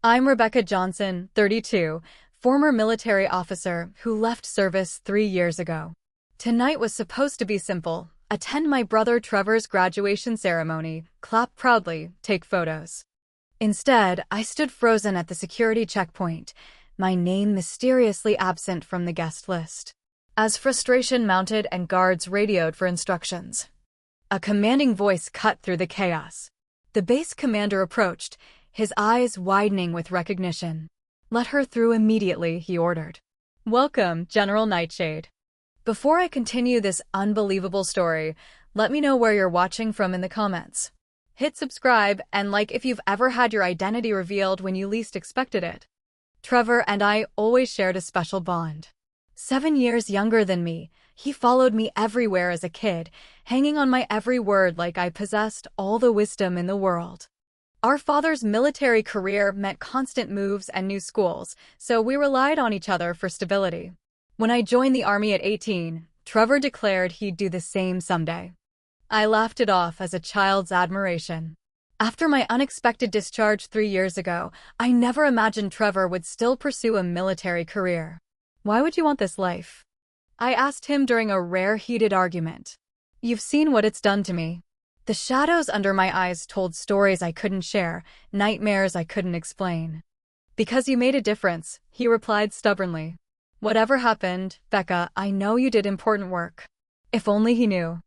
I'm Rebecca Johnson, 32, former military officer who left service 3 years ago. Tonight was supposed to be simple: attend my brother Trevor's graduation ceremony, clap proudly, take photos. Instead, I stood frozen at the security checkpoint, my name mysteriously absent from the guest list. As frustration mounted and guards radioed for instructions, a commanding voice cut through the chaos. The base commander approached, his eyes widening with recognition. "Let her through immediately," he ordered. "Welcome, General Nightshade." Before I continue this unbelievable story, let me know where you're watching from in the comments. Hit subscribe and like if you've ever had your identity revealed when you least expected it. Trevor and I always shared a special bond. 7 years younger than me, he followed me everywhere as a kid, hanging on my every word like I possessed all the wisdom in the world. Our father's military career meant constant moves and new schools, so we relied on each other for stability. When I joined the Army at 18, Trevor declared he'd do the same someday. I laughed it off as a child's admiration. After my unexpected discharge 3 years ago, I never imagined Trevor would still pursue a military career. "Why would you want this life?" I asked him during a rare heated argument. "You've seen what it's done to me." The shadows under my eyes told stories I couldn't share, nightmares I couldn't explain. "Because you made a difference," he replied stubbornly. "Whatever happened, Becca, I know you did important work." If only he knew.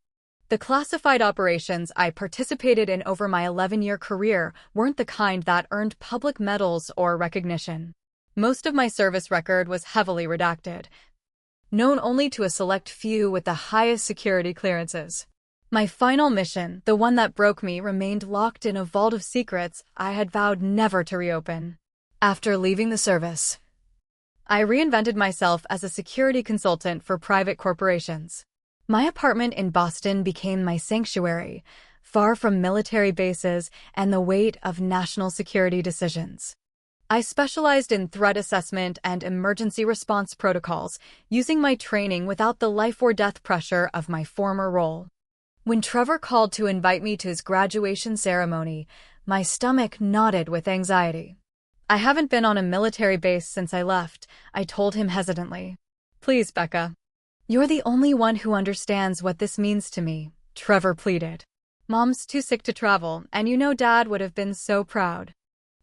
The classified operations I participated in over my 11-year career weren't the kind that earned public medals or recognition. Most of my service record was heavily redacted, known only to a select few with the highest security clearances. My final mission, the one that broke me, remained locked in a vault of secrets I had vowed never to reopen. After leaving the service, I reinvented myself as a security consultant for private corporations. My apartment in Boston became my sanctuary, far from military bases and the weight of national security decisions. I specialized in threat assessment and emergency response protocols, using my training without the life-or-death pressure of my former role. When Trevor called to invite me to his graduation ceremony, my stomach knotted with anxiety. "I haven't been on a military base since I left," I told him hesitantly. "Please, Becca. You're the only one who understands what this means to me," Trevor pleaded. "Mom's too sick to travel, and you know Dad would have been so proud.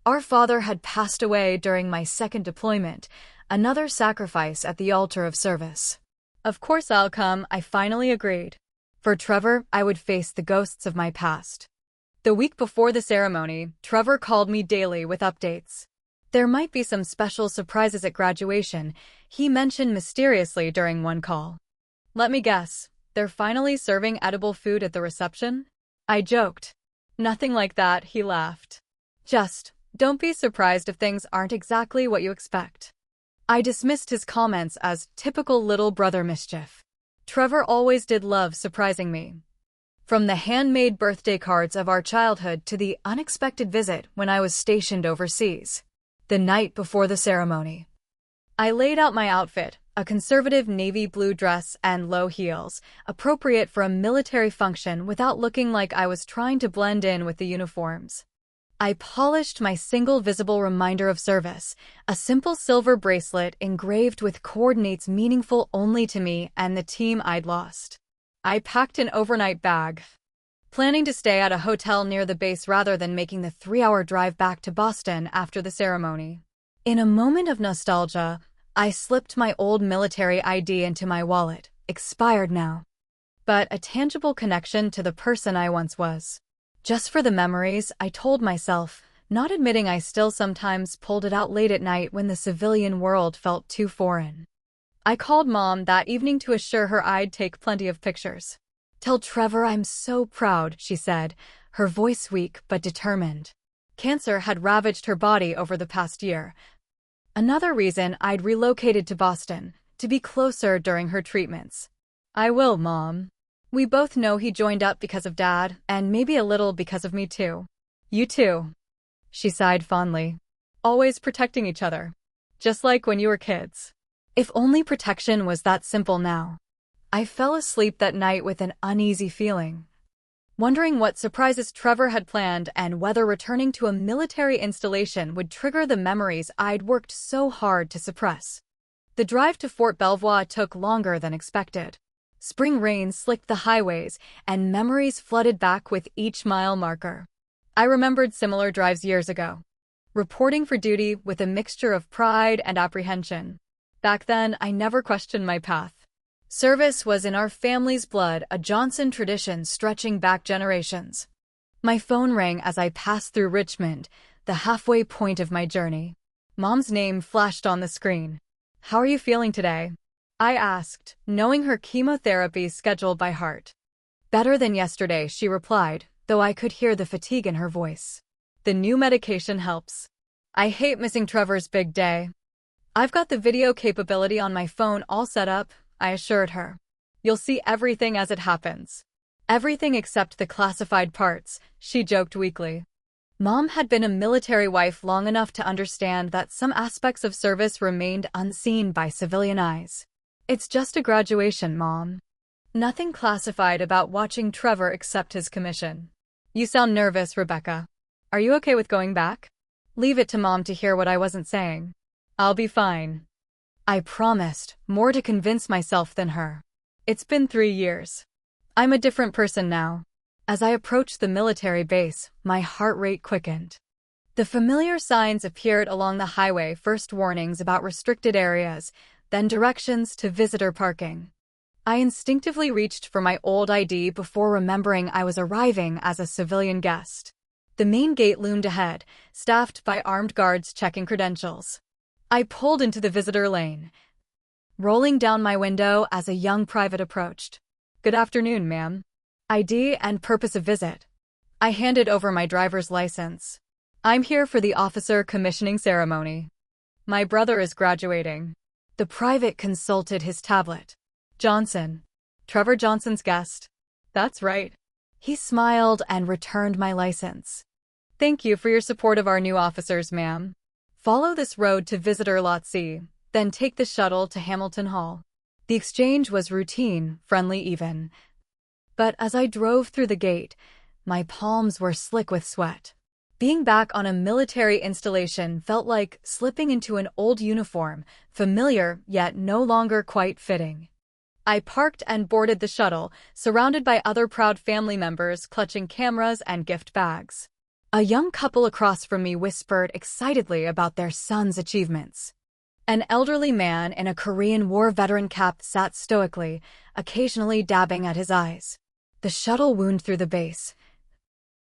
Our father had passed away during my second deployment, another sacrifice at the altar of service." "Of course I'll come," I finally agreed. For Trevor, I would face the ghosts of my past. The week before the ceremony, Trevor called me daily with updates. There might be some special surprises at graduation, he mentioned mysteriously during one call. "Let me guess, they're finally serving edible food at the reception?" I joked. "Nothing like that," he laughed. "Just, don't be surprised if things aren't exactly what you expect." I dismissed his comments as typical little brother mischief. Trevor always did love surprising me. From the handmade birthday cards of our childhood to the unexpected visit when I was stationed overseas. The night before the ceremony, I laid out my outfit, a conservative navy blue dress and low heels, appropriate for a military function without looking like I was trying to blend in with the uniforms. I polished my single visible reminder of service, a simple silver bracelet engraved with coordinates meaningful only to me and the team I'd lost. I packed an overnight bag, planning to stay at a hotel near the base rather than making the 3-hour drive back to Boston after the ceremony. In a moment of nostalgia, I slipped my old military ID into my wallet, expired now, but a tangible connection to the person I once was. Just for the memories, I told myself, not admitting I still sometimes pulled it out late at night when the civilian world felt too foreign. I called Mom that evening to assure her I'd take plenty of pictures. "Tell Trevor I'm so proud," she said, her voice weak but determined. Cancer had ravaged her body over the past year. Another reason I'd relocated to Boston, to be closer during her treatments. "I will, Mom. We both know he joined up because of Dad, and maybe a little because of me too." "You too," she sighed fondly. "Always protecting each other. Just like when you were kids." If only protection was that simple now. I fell asleep that night with an uneasy feeling. wondering what surprises Trevor had planned and whether returning to a military installation would trigger the memories I'd worked so hard to suppress. The drive to Fort Belvoir took longer than expected. Spring rain slicked the highways, and memories flooded back with each mile marker. I remembered similar drives years ago, reporting for duty with a mixture of pride and apprehension. Back then, I never questioned my path. Service was in our family's blood, a Johnson tradition stretching back generations. My phone rang as I passed through Richmond, the halfway point of my journey. Mom's name flashed on the screen. "How are you feeling today?" I asked, knowing her chemotherapy schedule by heart. "Better than yesterday," she replied, though I could hear the fatigue in her voice. "The new medication helps." "I hate missing Trevor's big day." "I've got the video capability on my phone all set up," I assured her. "You'll see everything as it happens." "Everything except the classified parts," she joked weakly. Mom had been a military wife long enough to understand that some aspects of service remained unseen by civilian eyes. "It's just a graduation, Mom. Nothing classified about watching Trevor accept his commission." "You sound nervous, Rebecca. Are you okay with going back?" "Leave it to Mom to hear what I wasn't saying." "I'll be fine," I promised, more to convince myself than her. It's been 3 years. I'm a different person now. As I approached the military base, my heart rate quickened. The familiar signs appeared along the highway, first warnings about restricted areas, then directions to visitor parking. I instinctively reached for my old ID before remembering I was arriving as a civilian guest. The main gate loomed ahead, staffed by armed guards checking credentials. I pulled into the visitor lane, rolling down my window as a young private approached. "Good afternoon, ma'am. ID and purpose of visit." I handed over my driver's license. "I'm here for the officer commissioning ceremony. My brother is graduating." The private consulted his tablet. "Johnson. Trevor Johnson's guest." "That's right." He smiled and returned my license. "Thank you for your support of our new officers, ma'am. Follow this road to Visitor Lot C, then take the shuttle to Hamilton Hall." The exchange was routine, friendly even. But as I drove through the gate, my palms were slick with sweat. Being back on a military installation felt like slipping into an old uniform, familiar yet no longer quite fitting. I parked and boarded the shuttle, surrounded by other proud family members clutching cameras and gift bags. A young couple across from me whispered excitedly about their son's achievements. An elderly man in a Korean War veteran cap sat stoically, occasionally dabbing at his eyes. The shuttle wound through the base,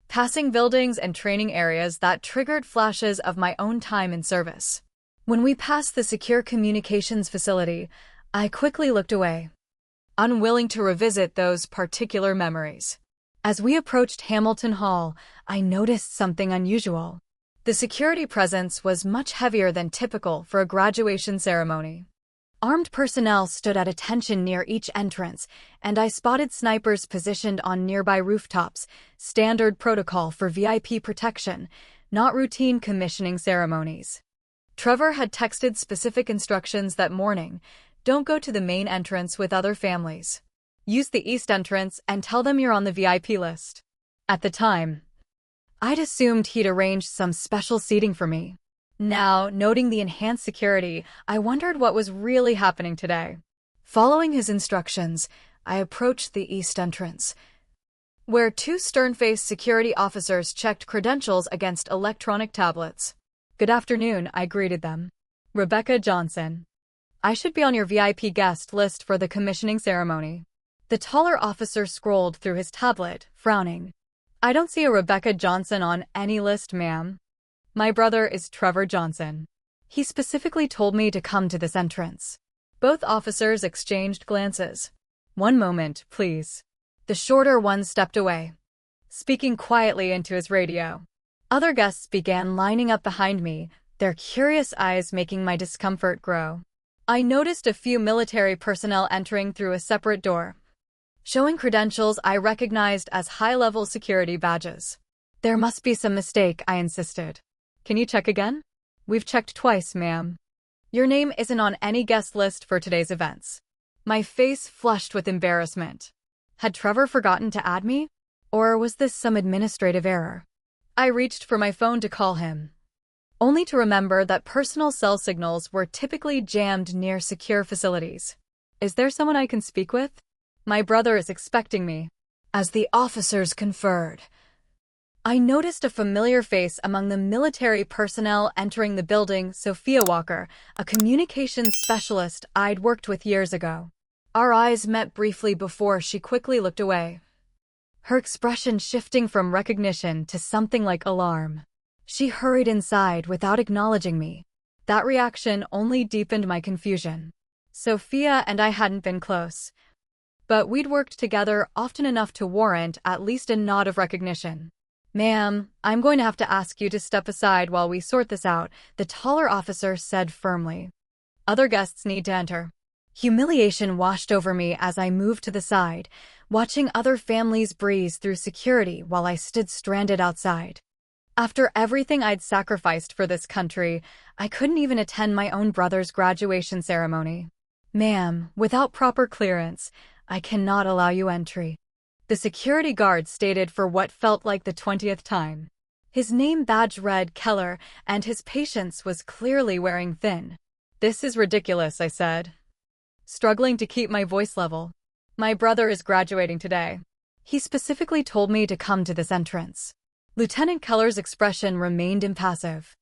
passing buildings and training areas that triggered flashes of my own time in service. When we passed the secure communications facility, I quickly looked away, unwilling to revisit those particular memories. As we approached Hamilton Hall, I noticed something unusual. The security presence was much heavier than typical for a graduation ceremony. Armed personnel stood at attention near each entrance, and I spotted snipers positioned on nearby rooftops, standard protocol for VIP protection, not routine commissioning ceremonies. Trevor had texted specific instructions that morning: "Don't go to the main entrance with other families. Use the east entrance and tell them you're on the VIP list." At the time, I'd assumed he'd arranged some special seating for me. Now, noting the enhanced security, I wondered what was really happening today. Following his instructions, I approached the east entrance, where 2 stern-faced security officers checked credentials against electronic tablets. "Good afternoon," I greeted them. "Rebecca Johnson. I should be on your VIP guest list for the commissioning ceremony." The taller officer scrolled through his tablet, frowning. "I don't see a Rebecca Johnson on any list, ma'am. My brother is Trevor Johnson. He specifically told me to come to this entrance." Both officers exchanged glances. "One moment, please." The shorter one stepped away, speaking quietly into his radio. Other guests began lining up behind me, their curious eyes making my discomfort grow. I noticed a few military personnel entering through a separate door, showing credentials I recognized as high-level security badges. "There must be some mistake," I insisted. "Can you check again?" "We've checked twice, ma'am. Your name isn't on any guest list for today's events." My face flushed with embarrassment. Had Trevor forgotten to add me? Or was this some administrative error? I reached for my phone to call him, only to remember that personal cell signals were typically jammed near secure facilities. Is there someone I can speak with? My brother is expecting me. As the officers conferred, I noticed a familiar face among the military personnel entering the building. Sophia Walker, a communications specialist I'd worked with years ago. Our eyes met briefly before she quickly looked away, her expression shifting from recognition to something like alarm. She hurried inside without acknowledging me. That reaction only deepened my confusion. Sophia and I hadn't been close, but we'd worked together often enough to warrant at least a nod of recognition. "Ma'am, I'm going to have to ask you to step aside while we sort this out," the taller officer said firmly. "Other guests need to enter." Humiliation washed over me as I moved to the side, watching other families breeze through security while I stood stranded outside. After everything I'd sacrificed for this country, I couldn't even attend my own brother's graduation ceremony. "Ma'am, without proper clearance, I cannot allow you entry," the security guard stated for what felt like the 20th time. His name badge read Keller, and his patience was clearly wearing thin. "This is ridiculous," I said, struggling to keep my voice level. "My brother is graduating today. He specifically told me to come to this entrance." Lieutenant Keller's expression remained impassive.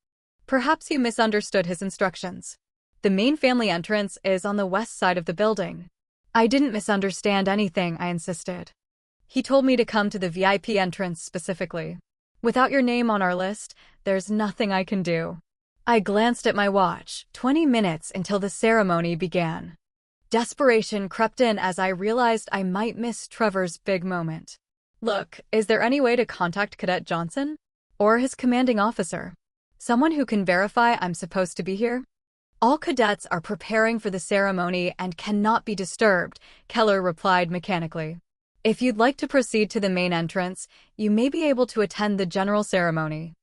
"Perhaps you misunderstood his instructions. The main family entrance is on the west side of the building." "I didn't misunderstand anything," I insisted. "He told me to come to the VIP entrance specifically. Without your name on our list, there's nothing I can do." I glanced at my watch, 20 minutes until the ceremony began. Desperation crept in as I realized I might miss Trevor's big moment. "Look, is there any way to contact Cadet Johnson? Or his commanding officer? Someone who can verify I'm supposed to be here?" "All cadets are preparing for the ceremony and cannot be disturbed," Keller replied mechanically. "If you'd like to proceed to the main entrance, you may be able to attend the general ceremony."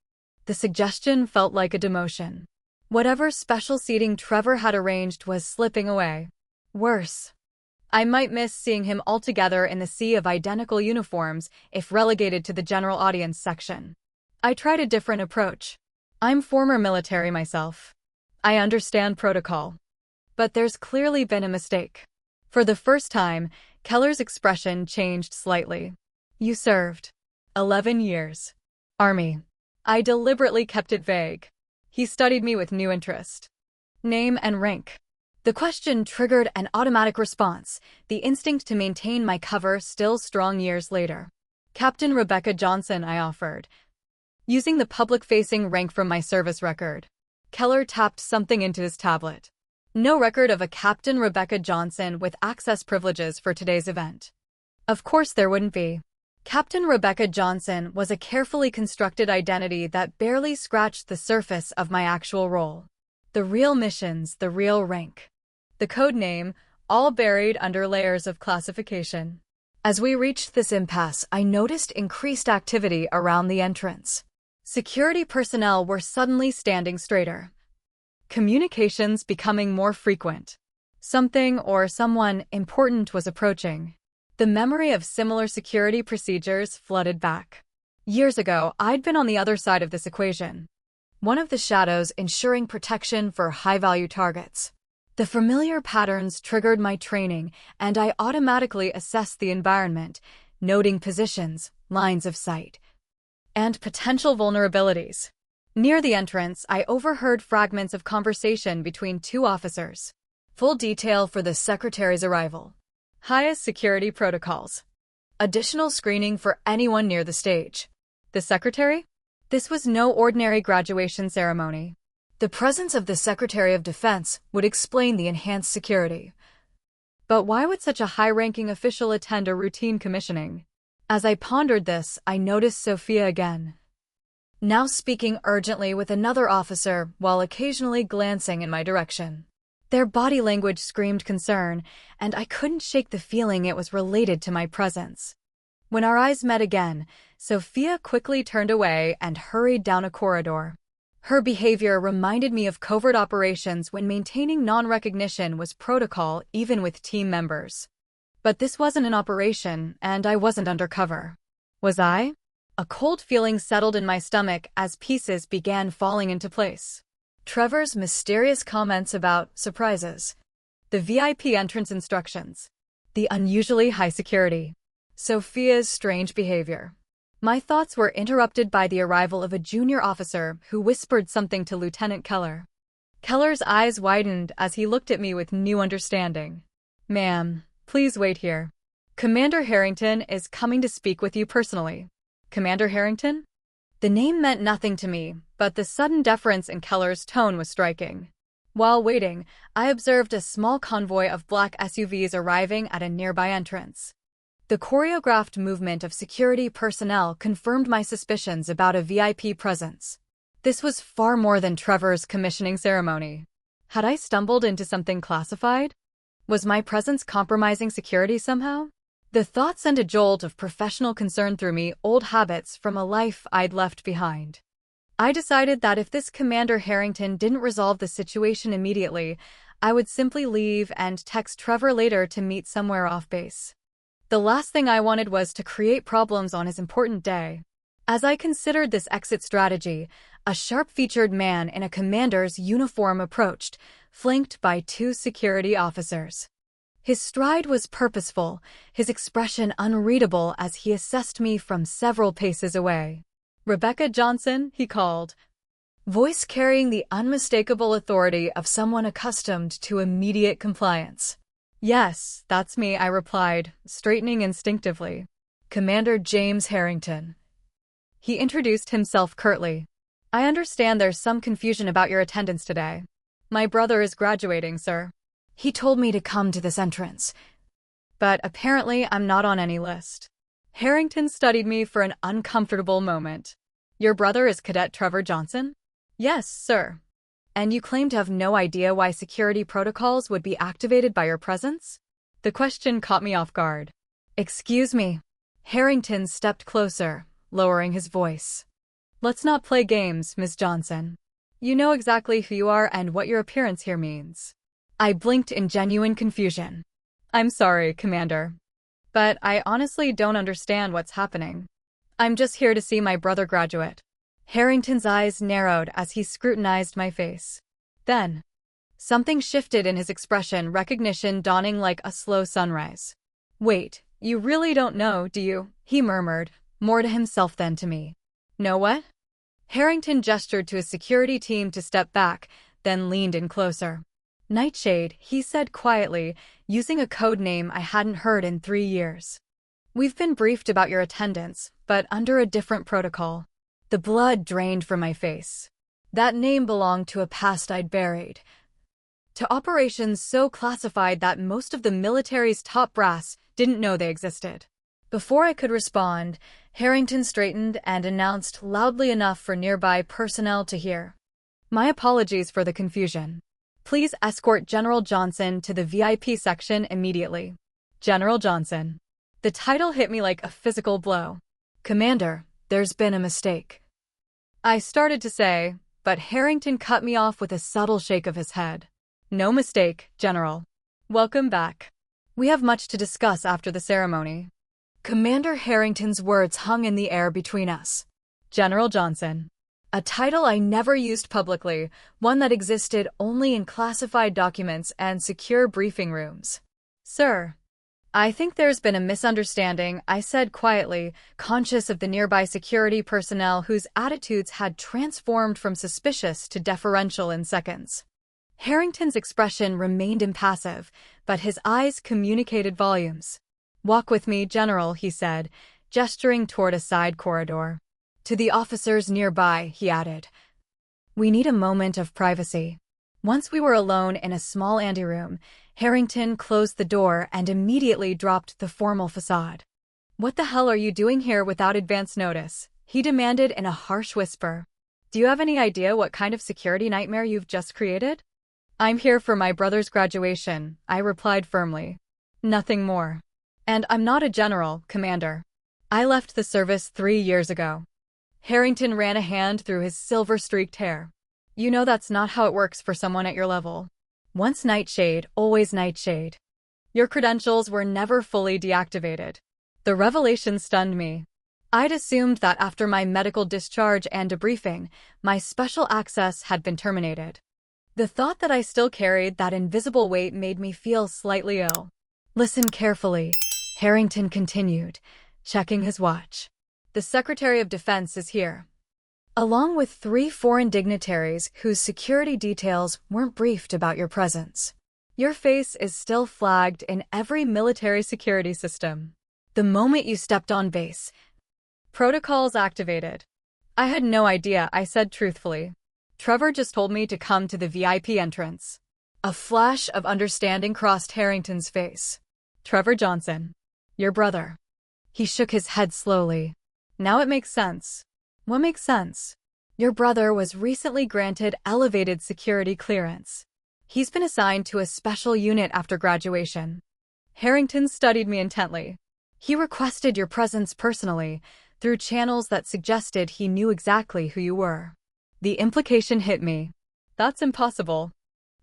The suggestion felt like a demotion. Whatever special seating Trevor had arranged was slipping away. Worse, I might miss seeing him altogether in the sea of identical uniforms if relegated to the general audience section. I tried a different approach. "I'm former military myself. I understand protocol. But there's clearly been a mistake." For the first time, Keller's expression changed slightly. "You served 11 years. Army." I deliberately kept it vague. He studied me with new interest. "Name and rank." The question triggered an automatic response, the instinct to maintain my cover still strong years later. "Captain Rebecca Johnson," I offered, using the public-facing rank from my service record. Keller tapped something into his tablet. "No record of a Captain Rebecca Johnson with access privileges for today's event." Of course there wouldn't be. Captain Rebecca Johnson was a carefully constructed identity that barely scratched the surface of my actual role. The real missions, the real rank, the code name, all buried under layers of classification. As we reached this impasse, I noticed increased activity around the entrance. Security personnel were suddenly standing straighter, communications becoming more frequent. Something or someone important was approaching. The memory of similar security procedures flooded back. Years ago, I'd been on the other side of this equation. One of the shadows ensuring protection for high-value targets. The familiar patterns triggered my training, and I automatically assessed the environment, noting positions, lines of sight, and potential vulnerabilities. Near the entrance, I overheard fragments of conversation between two officers. Full detail for the secretary's arrival. Highest security protocols. Additional screening for anyone near the stage. The secretary? This was no ordinary graduation ceremony. The presence of the Secretary of Defense would explain the enhanced security. But why would such a high-ranking official attend a routine commissioning? As I pondered this, I noticed Sophia again, now speaking urgently with another officer while occasionally glancing in my direction. Their body language screamed concern, and I couldn't shake the feeling it was related to my presence. When our eyes met again, Sophia quickly turned away and hurried down a corridor. Her behavior reminded me of covert operations when maintaining non-recognition was protocol even with team members. But this wasn't an operation, and I wasn't undercover. Was I? A cold feeling settled in my stomach as pieces began falling into place. Trevor's mysterious comments about surprises, the VIP entrance instructions, the unusually high security, Sophia's strange behavior. My thoughts were interrupted by the arrival of a junior officer who whispered something to Lieutenant Keller. Keller's eyes widened as he looked at me with new understanding. "Ma'am, please wait here. Commander Harrington is coming to speak with you personally." Commander Harrington? The name meant nothing to me, but the sudden deference in Keller's tone was striking. While waiting, I observed a small convoy of black SUVs arriving at a nearby entrance. The choreographed movement of security personnel confirmed my suspicions about a VIP presence. This was far more than Trevor's commissioning ceremony. Had I stumbled into something classified? Was my presence compromising security somehow? The thought sent a jolt of professional concern through me, old habits from a life I'd left behind. I decided that if this Commander Harrington didn't resolve the situation immediately, I would simply leave and text Trevor later to meet somewhere off base. The last thing I wanted was to create problems on his important day. As I considered this exit strategy, a sharp-featured man in a commander's uniform approached, flanked by two security officers. His stride was purposeful, his expression unreadable as he assessed me from several paces away. "Rebecca Johnson," he called, voice carrying the unmistakable authority of someone accustomed to immediate compliance. "Yes, that's me," I replied, straightening instinctively. "Commander James Harrington." He introduced himself curtly. "I understand there's some confusion about your attendance today. My brother is graduating, sir. He told me to come to this entrance. But apparently I'm not on any list." Harrington studied me for an uncomfortable moment. "Your brother is Cadet Trevor Johnson?" "Yes, sir." "And you claim to have no idea why security protocols would be activated by your presence?" The question caught me off guard. "Excuse me." Harrington stepped closer, lowering his voice. "Let's not play games, Ms. Johnson. You know exactly who you are and what your appearance here means." I blinked in genuine confusion. "I'm sorry, Commander. But I honestly don't understand what's happening. I'm just here to see my brother graduate." Harrington's eyes narrowed as he scrutinized my face. Then, something shifted in his expression, recognition dawning like a slow sunrise. "Wait, you really don't know, do you?" he murmured, more to himself than to me. "Know what?" Harrington gestured to his security team to step back, then leaned in closer. "Nightshade," he said quietly, using a code name I hadn't heard in 3 years. "We've been briefed about your attendance, but under a different protocol." The blood drained from my face. That name belonged to a past I'd buried. To operations so classified that most of the military's top brass didn't know they existed. Before I could respond, Harrington straightened and announced loudly enough for nearby personnel to hear. "My apologies for the confusion. Please escort General Johnson to the VIP section immediately." General Johnson. The title hit me like a physical blow. "Commander, there's been a mistake," I started to say, but Harrington cut me off with a subtle shake of his head. "No mistake, General. Welcome back. We have much to discuss after the ceremony." Commander Harrington's words hung in the air between us. General Johnson. A title I never used publicly, one that existed only in classified documents and secure briefing rooms. "Sir, I think there's been a misunderstanding," I said quietly, conscious of the nearby security personnel whose attitudes had transformed from suspicious to deferential in seconds. Harrington's expression remained impassive, but his eyes communicated volumes. "Walk with me, General," he said, gesturing toward a side corridor. To the officers nearby, he added, "We need a moment of privacy." Once we were alone in a small anteroom, Harrington closed the door and immediately dropped the formal facade. "What the hell are you doing here without advance notice?" he demanded in a harsh whisper. "Do you have any idea what kind of security nightmare you've just created?" "I'm here for my brother's graduation," I replied firmly. "Nothing more. And I'm not a general, Commander. I left the service 3 years ago." Harrington ran a hand through his silver-streaked hair. "You know that's not how it works for someone at your level. Once Nightshade, always Nightshade. Your credentials were never fully deactivated." The revelation stunned me. I'd assumed that after my medical discharge and debriefing, my special access had been terminated. The thought that I still carried that invisible weight made me feel slightly ill. Listen carefully, Harrington continued, checking his watch. The Secretary of Defense is here, along with 3 foreign dignitaries whose security details weren't briefed about your presence. Your face is still flagged in every military security system. The moment you stepped on base, protocols activated. I had no idea, I said truthfully. Trevor just told me to come to the VIP entrance. A flash of understanding crossed Harrington's face. Trevor Johnson. Your brother. He shook his head slowly. Now it makes sense. What makes sense? Your brother was recently granted elevated security clearance. He's been assigned to a special unit after graduation. Harrington studied me intently. He requested your presence personally, through channels that suggested he knew exactly who you were. The implication hit me. That's impossible.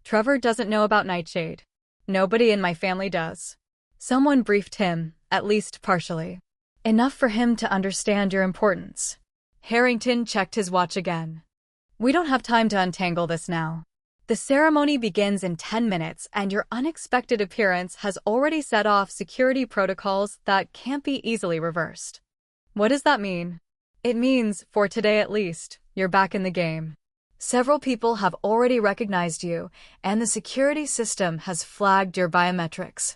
Trevor doesn't know about Nightshade. Nobody in my family does. Someone briefed him, at least partially. Enough for him to understand your importance. Harrington checked his watch again. We don't have time to untangle this now. The ceremony begins in 10 minutes, and your unexpected appearance has already set off security protocols that can't be easily reversed. What does that mean? It means, for today at least, you're back in the game. Several people have already recognized you, and the security system has flagged your biometrics.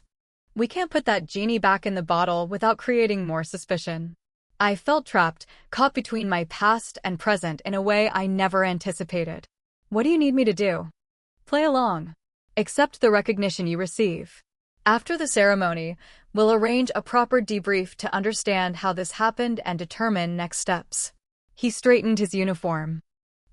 We can't put that genie back in the bottle without creating more suspicion. I felt trapped, caught between my past and present in a way I never anticipated. What do you need me to do? Play along. Accept the recognition you receive. After the ceremony, we'll arrange a proper debrief to understand how this happened and determine next steps. He straightened his uniform.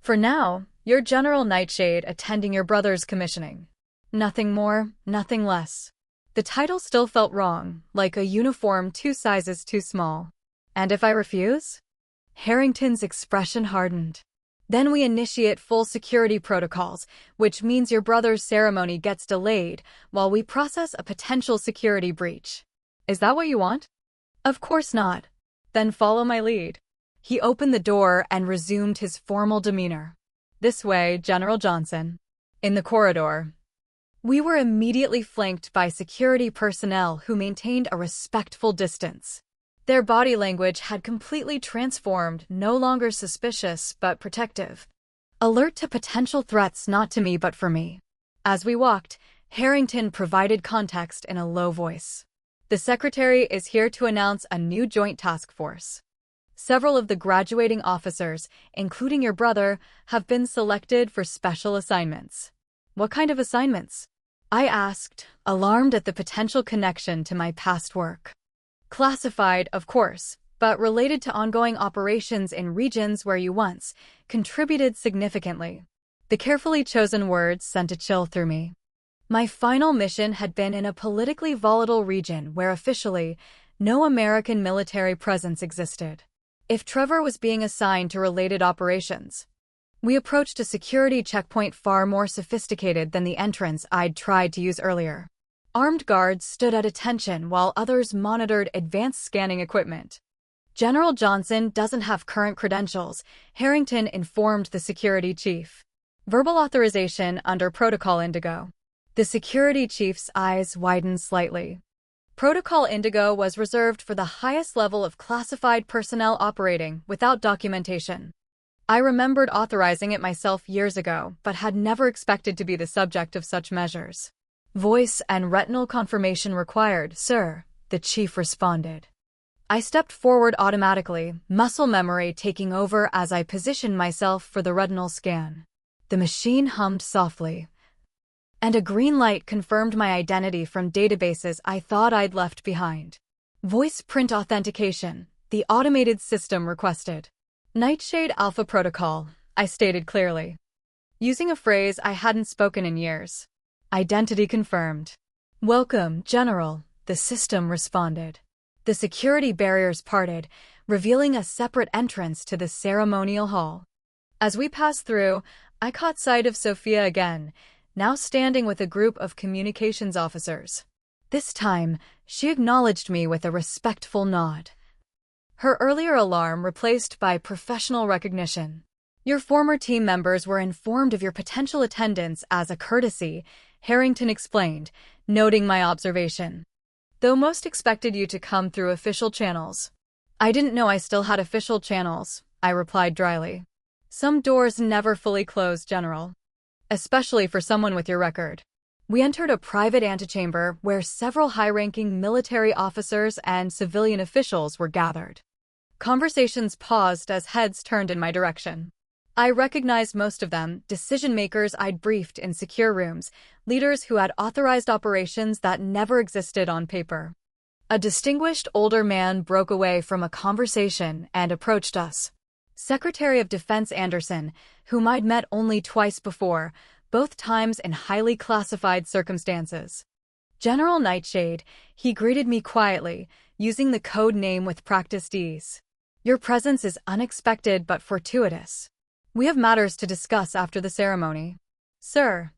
For now, you're General Nightshade attending your brother's commissioning. Nothing more, nothing less. The title still felt wrong, like a uniform 2 sizes too small. And if I refuse? Harrington's expression hardened. Then we initiate full security protocols, which means your brother's ceremony gets delayed while we process a potential security breach. Is that what you want? Of course not. Then follow my lead. He opened the door and resumed his formal demeanor. This way, General Johnson. In the corridor. We were immediately flanked by security personnel who maintained a respectful distance. Their body language had completely transformed, no longer suspicious but protective. Alert to potential threats not to me but for me. As we walked, Harrington provided context in a low voice. The Secretary is here to announce a new joint task force. Several of the graduating officers, including your brother, have been selected for special assignments. What kind of assignments? I asked, alarmed at the potential connection to my past work. Classified, of course, but related to ongoing operations in regions where you once contributed significantly. The carefully chosen words sent a chill through me. My final mission had been in a politically volatile region where officially no American military presence existed. If Trevor was being assigned to related operations, we approached a security checkpoint far more sophisticated than the entrance I'd tried to use earlier. Armed guards stood at attention while others monitored advanced scanning equipment. General Johnson doesn't have current credentials, Harrington informed the security chief. Verbal authorization under Protocol Indigo. The security chief's eyes widened slightly. Protocol Indigo was reserved for the highest level of classified personnel operating without documentation. I remembered authorizing it myself years ago, but had never expected to be the subject of such measures. Voice and retinal confirmation required, sir, the chief responded. I stepped forward automatically, muscle memory taking over as I positioned myself for the retinal scan. The machine hummed softly, and a green light confirmed my identity from databases I thought I'd left behind. Voice print authentication, the automated system requested. Nightshade Alpha Protocol, I stated clearly, using a phrase I hadn't spoken in years. Identity confirmed. Welcome, General, the system responded. The security barriers parted, revealing a separate entrance to the ceremonial hall. As we passed through, I caught sight of Sophia again, now standing with a group of communications officers. This time, she acknowledged me with a respectful nod. her earlier alarm replaced by professional recognition. Your former team members were informed of your potential attendance as a courtesy, Harrington explained, noting my observation. Though most expected you to come through official channels. I didn't know I still had official channels, I replied dryly. Some doors never fully close, General. Especially for someone with your record. We entered a private antechamber where several high-ranking military officers and civilian officials were gathered. Conversations paused as heads turned in my direction. I recognized most of them, decision-makers I'd briefed in secure rooms, leaders who had authorized operations that never existed on paper. A distinguished older man broke away from a conversation and approached us. Secretary of Defense Anderson, whom I'd met only twice before, both times in highly classified circumstances. General Nightshade, he greeted me quietly, using the code name with practiced ease. Your presence is unexpected but fortuitous. We have matters to discuss after the ceremony. Sir,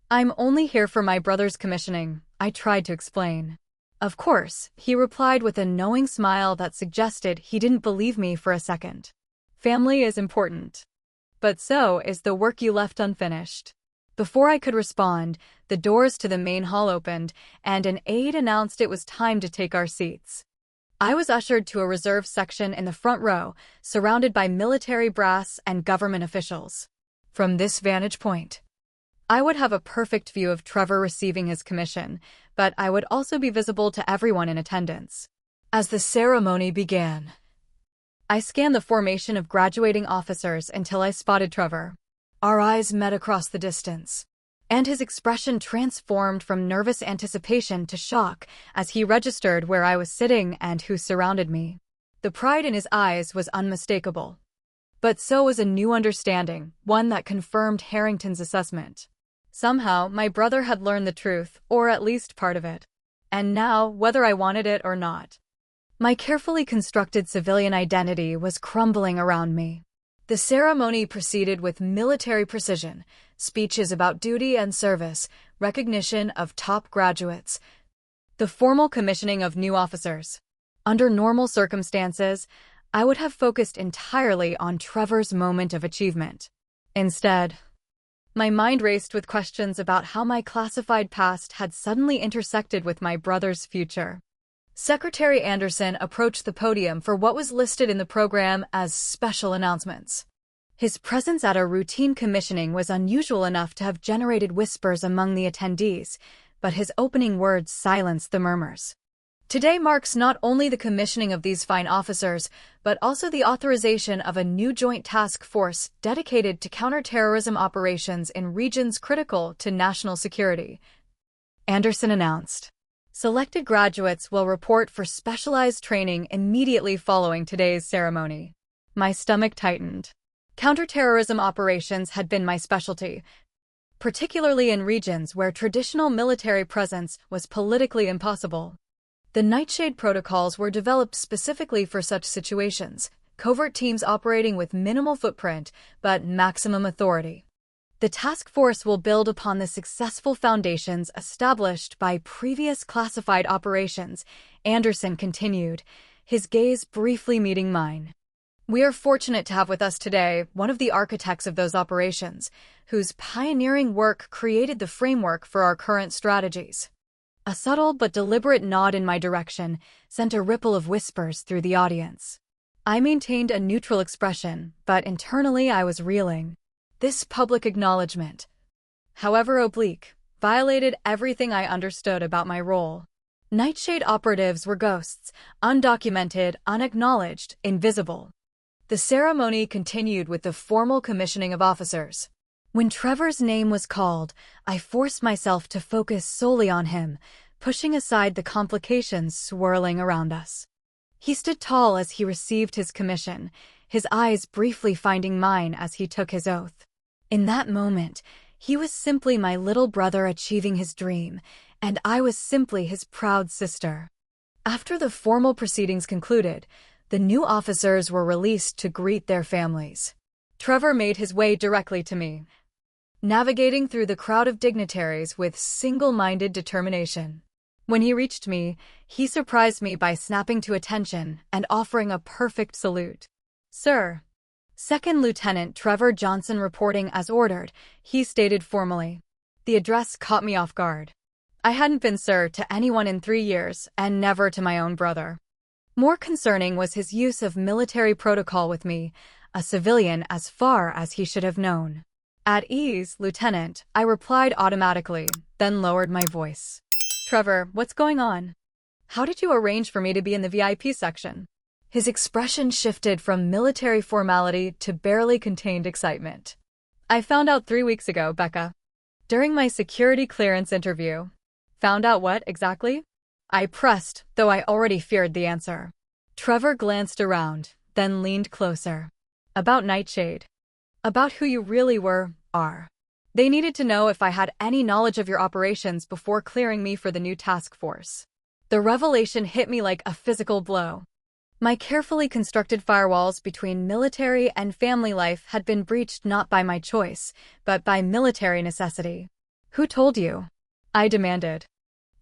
I'm only here for my brother's commissioning, I tried to explain. Of course, he replied with a knowing smile that suggested he didn't believe me for a second. Family is important. But so is the work you left unfinished. Before I could respond, the doors to the main hall opened, and an aide announced it was time to take our seats. I was ushered to a reserve section in the front row, surrounded by military brass and government officials. From this vantage point, I would have a perfect view of Trevor receiving his commission, but I would also be visible to everyone in attendance. As the ceremony began, I scanned the formation of graduating officers until I spotted Trevor. Our eyes met across the distance, and his expression transformed from nervous anticipation to shock as he registered where I was sitting and who surrounded me. The pride in his eyes was unmistakable. But so was a new understanding, one that confirmed Harrington's assessment. Somehow, my brother had learned the truth, or at least part of it. And now, whether I wanted it or not, my carefully constructed civilian identity was crumbling around me. The ceremony proceeded with military precision, speeches about duty and service, recognition of top graduates, the formal commissioning of new officers. Under normal circumstances, I would have focused entirely on Trevor's moment of achievement. Instead, my mind raced with questions about how my classified past had suddenly intersected with my brother's future. Secretary Anderson approached the podium for what was listed in the program as special announcements. His presence at a routine commissioning was unusual enough to have generated whispers among the attendees, but his opening words silenced the murmurs. Today marks not only the commissioning of these fine officers, but also the authorization of a new joint task force dedicated to counterterrorism operations in regions critical to national security. Anderson announced. Selected graduates will report for specialized training immediately following today's ceremony. My stomach tightened. Counterterrorism operations had been my specialty, particularly in regions where traditional military presence was politically impossible. The Nightshade protocols were developed specifically for such situations, covert teams operating with minimal footprint but maximum authority. The task force will build upon the successful foundations established by previous classified operations, Anderson continued, his gaze briefly meeting mine. We are fortunate to have with us today one of the architects of those operations, whose pioneering work created the framework for our current strategies. A subtle but deliberate nod in my direction sent a ripple of whispers through the audience. I maintained a neutral expression, but internally I was reeling. This public acknowledgement, however oblique, violated everything I understood about my role. Nightshade operatives were ghosts, undocumented, unacknowledged, invisible. The ceremony continued with the formal commissioning of officers. When Trevor's name was called, I forced myself to focus solely on him, pushing aside the complications swirling around us. He stood tall as he received his commission, his eyes briefly finding mine as he took his oath. In that moment, he was simply my little brother achieving his dream, and I was simply his proud sister. After the formal proceedings concluded, the new officers were released to greet their families. Trevor made his way directly to me, navigating through the crowd of dignitaries with single-minded determination. When he reached me, he surprised me by snapping to attention and offering a perfect salute. "Sir." Second Lieutenant Trevor Johnson reporting as ordered, he stated formally. The address caught me off guard. I hadn't been sir to anyone in 3 years, and never to my own brother. More concerning was his use of military protocol with me, a civilian as far as he should have known. "At ease, Lieutenant," I replied automatically, then lowered my voice. "Trevor, what's going on? How did you arrange for me to be in the VIP section?" His expression shifted from military formality to barely contained excitement. "I found out 3 weeks ago, Becca. During my security clearance interview." "Found out what, exactly?" I pressed, though I already feared the answer. Trevor glanced around, then leaned closer. "About Nightshade. About who you really are. They needed to know if I had any knowledge of your operations before clearing me for the new task force." The revelation hit me like a physical blow. My carefully constructed firewalls between military and family life had been breached not by my choice, but by military necessity. "Who told you?" I demanded.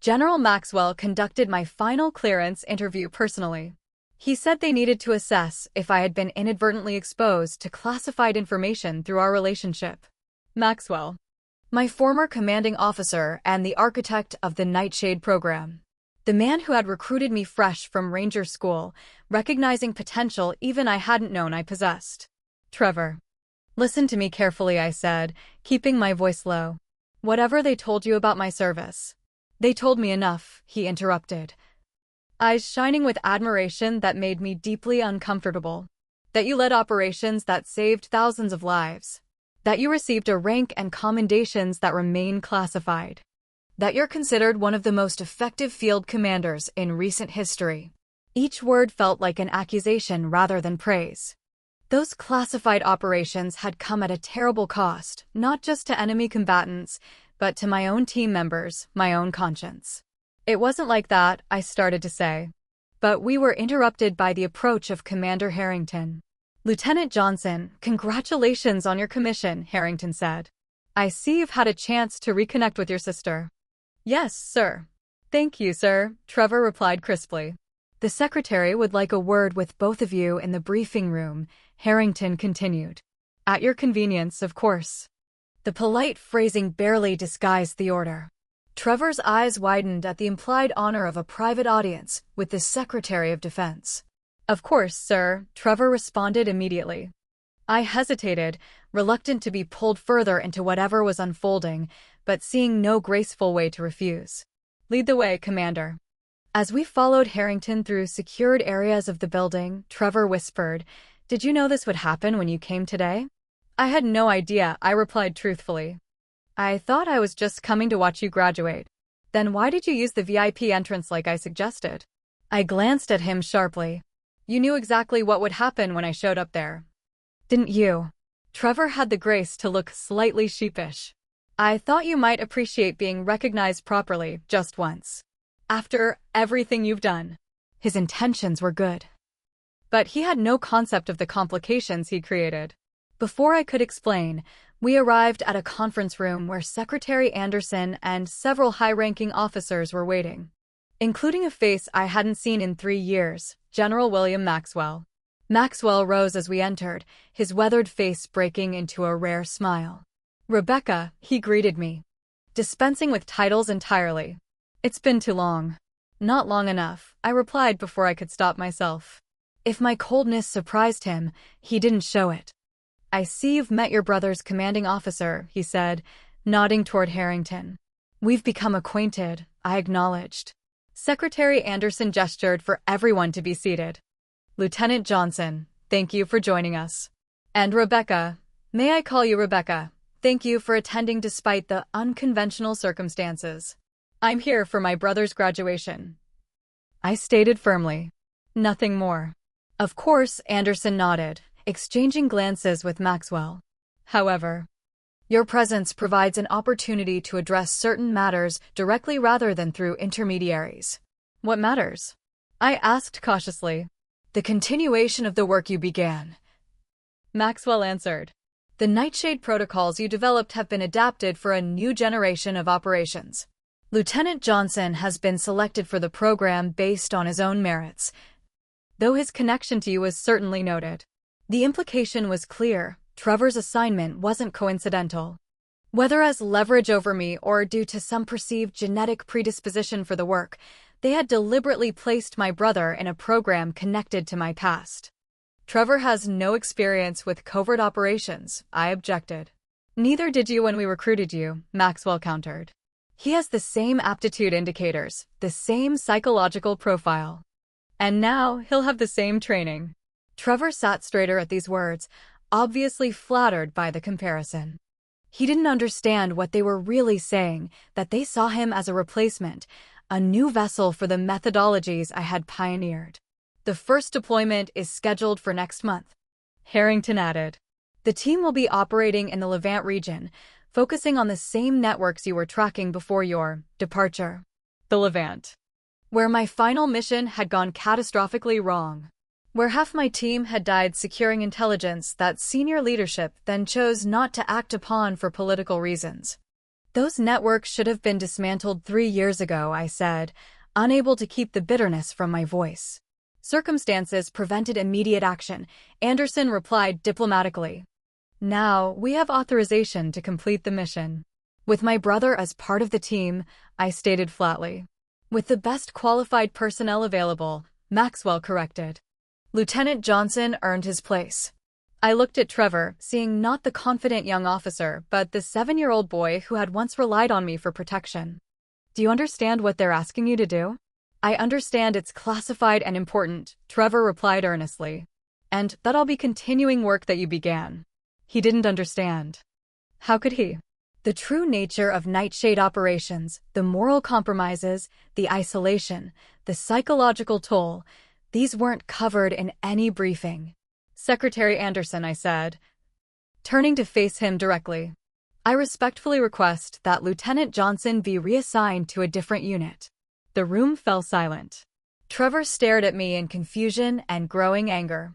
"General Maxwell conducted my final clearance interview personally. He said they needed to assess if I had been inadvertently exposed to classified information through our relationship." Maxwell. My former commanding officer and the architect of the Nightshade program. The man who had recruited me fresh from Ranger School, recognizing potential even I hadn't known I possessed. "Trevor. Listen to me carefully," I said, keeping my voice low. "Whatever they told you about my service." "They told me enough," he interrupted, eyes shining with admiration that made me deeply uncomfortable. "That you led operations that saved thousands of lives. That you received a rank and commendations that remain classified. That you're considered one of the most effective field commanders in recent history." Each word felt like an accusation rather than praise. Those classified operations had come at a terrible cost, not just to enemy combatants, but to my own team members, my own conscience. "It wasn't like that," I started to say. But we were interrupted by the approach of Commander Harrington. "Lieutenant Johnson, congratulations on your commission," Harrington said. "I see you've had a chance to reconnect with your sister." "Yes, sir." "Thank you, sir," Trevor replied crisply. "The secretary would like a word with both of you in the briefing room," Harrington continued. "At your convenience, of course." The polite phrasing barely disguised the order. Trevor's eyes widened at the implied honor of a private audience with the Secretary of Defense. "Of course, sir," Trevor responded immediately. I hesitated, reluctant to be pulled further into whatever was unfolding, but seeing no graceful way to refuse. "Lead the way, Commander." As we followed Harrington through secured areas of the building, Trevor whispered, "Did you know this would happen when you came today?" "I had no idea," I replied truthfully. "I thought I was just coming to watch you graduate." "Then why did you use the VIP entrance like I suggested?" I glanced at him sharply. "You knew exactly what would happen when I showed up there, didn't you?" Trevor had the grace to look slightly sheepish. "I thought you might appreciate being recognized properly, just once. After everything you've done." His intentions were good, but he had no concept of the complications he created. Before I could explain, we arrived at a conference room where Secretary Anderson and several high-ranking officers were waiting, including a face I hadn't seen in 3 years, General William Maxwell. Maxwell rose as we entered, his weathered face breaking into a rare smile. "Rebecca," he greeted me, dispensing with titles entirely. "It's been too long." "Not long enough," I replied before I could stop myself. If my coldness surprised him, he didn't show it. "I see you've met your brother's commanding officer," he said, nodding toward Harrington. "We've become acquainted," I acknowledged. Secretary Anderson gestured for everyone to be seated. "Lieutenant Johnson, thank you for joining us. And Rebecca, may I call you Rebecca, thank you for attending despite the unconventional circumstances. I'm here for my brother's graduation," I stated firmly. Nothing more. Of course, Anderson nodded, exchanging glances with Maxwell. "However, your presence provides an opportunity to address certain matters directly rather than through intermediaries." "What matters?" I asked cautiously. "The continuation of the work you began," Maxwell answered. "The Nightshade protocols you developed have been adapted for a new generation of operations. Lieutenant Johnson has been selected for the program based on his own merits, though his connection to you was certainly noted. The implication was clear. Trevor's assignment wasn't coincidental. Whether as leverage over me or due to some perceived genetic predisposition for the work, they had deliberately placed my brother in a program connected to my past. Trevor has no experience with covert operations, I objected. Neither did you when we recruited you, Maxwell countered. He has the same aptitude indicators, the same psychological profile. And now he'll have the same training. Trevor sat straighter at these words, obviously flattered by the comparison. He didn't understand what they were really saying, that they saw him as a replacement, a new vessel for the methodologies I had pioneered. The first deployment is scheduled for next month, Harrington added. The team will be operating in the Levant region, focusing on the same networks you were tracking before your departure. The Levant, where my final mission had gone catastrophically wrong. Where half my team had died securing intelligence that senior leadership then chose not to act upon for political reasons. Those networks should have been dismantled 3 years ago, I said, unable to keep the bitterness from my voice. Circumstances prevented immediate action, Anderson replied diplomatically. Now, we have authorization to complete the mission. With my brother as part of the team, I stated flatly. With the best qualified personnel available, Maxwell corrected. Lieutenant Johnson earned his place. I looked at Trevor, seeing not the confident young officer, but the 7-year-old boy who had once relied on me for protection. Do you understand what they're asking you to do? I understand it's classified and important, Trevor replied earnestly. And that I'll be continuing work that you began. He didn't understand. How could he? The true nature of Nightshade operations, the moral compromises, the isolation, the psychological toll, these weren't covered in any briefing. Secretary Anderson, I said, turning to face him directly. I respectfully request that Lieutenant Johnson be reassigned to a different unit. The room fell silent. Trevor stared at me in confusion and growing anger.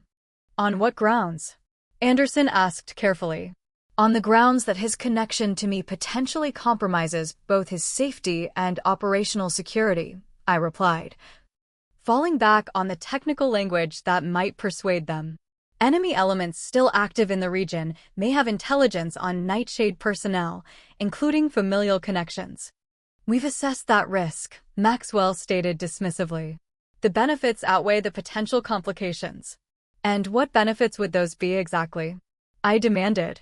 On what grounds? Anderson asked carefully. On the grounds that his connection to me potentially compromises both his safety and operational security, I replied, falling back on the technical language that might persuade them. Enemy elements still active in the region may have intelligence on Nightshade personnel, including familial connections. We've assessed that risk, Maxwell stated dismissively. The benefits outweigh the potential complications. And what benefits would those be exactly? I demanded,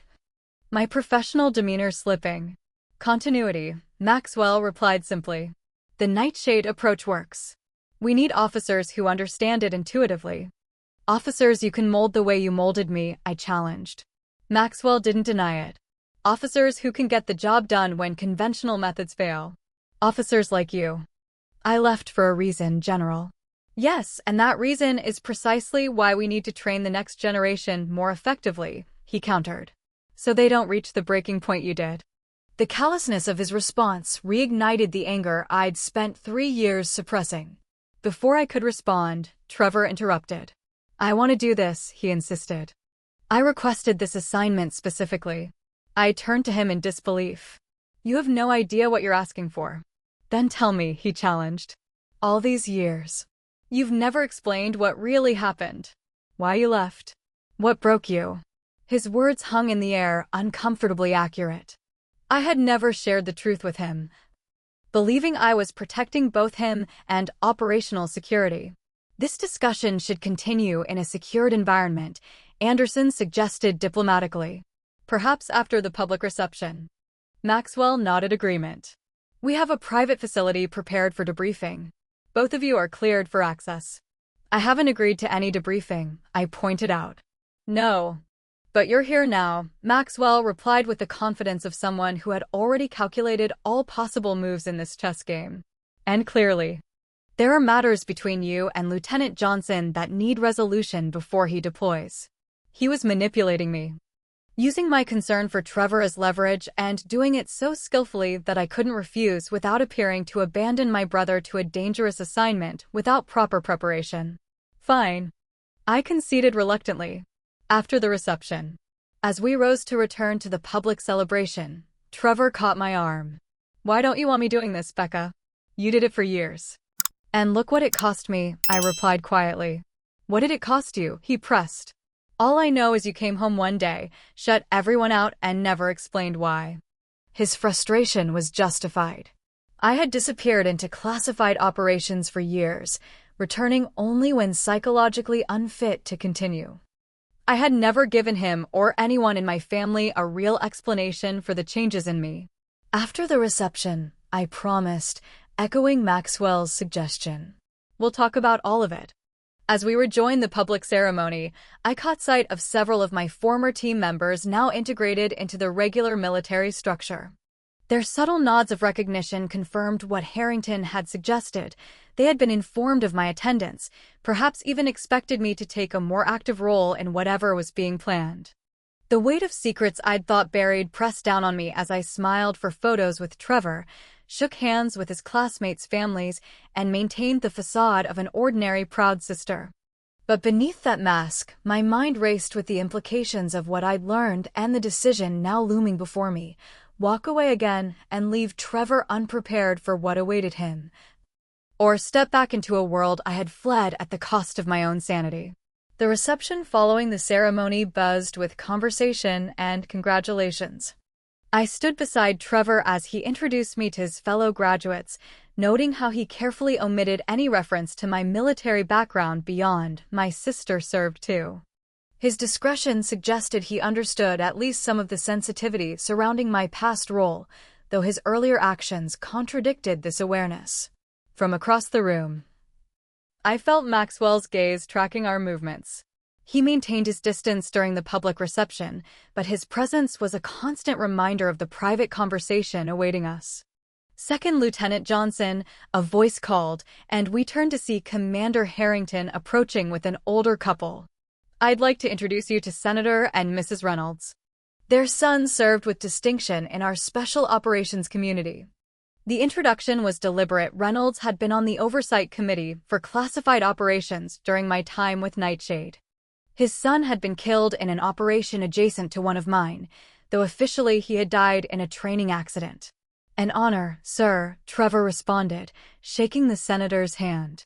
my professional demeanor slipping. Continuity, Maxwell replied simply. The Nightshade approach works. We need officers who understand it intuitively. Officers you can mold the way you molded me, I challenged. Maxwell didn't deny it. Officers who can get the job done when conventional methods fail. Officers like you. I left for a reason, General. Yes, and that reason is precisely why we need to train the next generation more effectively, he countered. So they don't reach the breaking point you did. The callousness of his response reignited the anger I'd spent 3 years suppressing. Before I could respond, Trevor interrupted. I want to do this, he insisted. I requested this assignment specifically. I turned to him in disbelief. You have no idea what you're asking for. Then tell me, he challenged. All these years. You've never explained what really happened. Why you left. What broke you. His words hung in the air, uncomfortably accurate. I had never shared the truth with him, believing I was protecting both him and operational security. This discussion should continue in a secured environment, Anderson suggested diplomatically. Perhaps after the public reception. Maxwell nodded agreement. We have a private facility prepared for debriefing. Both of you are cleared for access. I haven't agreed to any debriefing, I pointed out. No. But you're here now, Maxwell replied with the confidence of someone who had already calculated all possible moves in this chess game. And clearly, there are matters between you and Lieutenant Johnson that need resolution before he deploys. He was manipulating me, using my concern for Trevor as leverage and doing it so skillfully that I couldn't refuse without appearing to abandon my brother to a dangerous assignment without proper preparation. Fine. I conceded reluctantly. After the reception, as we rose to return to the public celebration, Trevor caught my arm. Why don't you want me doing this, Becca? You did it for years. And look what it cost me, I replied quietly. What did it cost you? He pressed. All I know is you came home one day, shut everyone out, and never explained why. His frustration was justified. I had disappeared into classified operations for years, returning only when psychologically unfit to continue. I had never given him or anyone in my family a real explanation for the changes in me. After the reception, I promised, echoing Maxwell's suggestion. We'll talk about all of it. As we rejoined the public ceremony, I caught sight of several of my former team members now integrated into the regular military structure. Their subtle nods of recognition confirmed what Harrington had suggested. They had been informed of my attendance, perhaps even expected me to take a more active role in whatever was being planned. The weight of secrets I'd thought buried pressed down on me as I smiled for photos with Trevor, shook hands with his classmates' families, and maintained the facade of an ordinary proud sister. But beneath that mask, my mind raced with the implications of what I'd learned and the decision now looming before me: walk away again and leave Trevor unprepared for what awaited him, or step back into a world I had fled at the cost of my own sanity. The reception following the ceremony buzzed with conversation and congratulations. I stood beside Trevor as he introduced me to his fellow graduates, noting how he carefully omitted any reference to my military background beyond "my sister served too." His discretion suggested he understood at least some of the sensitivity surrounding my past role, though his earlier actions contradicted this awareness. From across the room, I felt Maxwell's gaze tracking our movements. He maintained his distance during the public reception, but his presence was a constant reminder of the private conversation awaiting us. Second Lieutenant Johnson, a voice called, and we turned to see Commander Harrington approaching with an older couple. I'd like to introduce you to Senator and Mrs. Reynolds. Their son served with distinction in our Special Operations community. The introduction was deliberate. Reynolds had been on the Oversight Committee for Classified Operations during my time with Nightshade. His son had been killed in an operation adjacent to one of mine, though officially he had died in a training accident. An honor, sir, Trevor responded, shaking the senator's hand.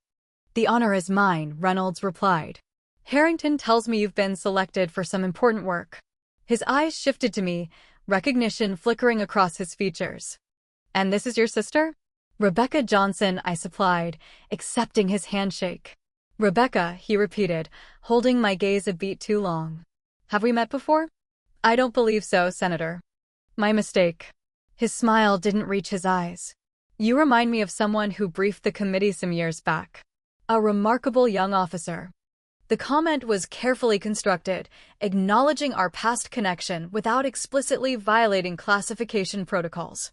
The honor is mine, Reynolds replied. Harrington tells me you've been selected for some important work. His eyes shifted to me, recognition flickering across his features. And this is your sister? Rebecca Johnson, I supplied, accepting his handshake. Rebecca, he repeated, holding my gaze a beat too long. Have we met before? I don't believe so, Senator. My mistake. His smile didn't reach his eyes. You remind me of someone who briefed the committee some years back. A remarkable young officer. The comment was carefully constructed, acknowledging our past connection without explicitly violating classification protocols.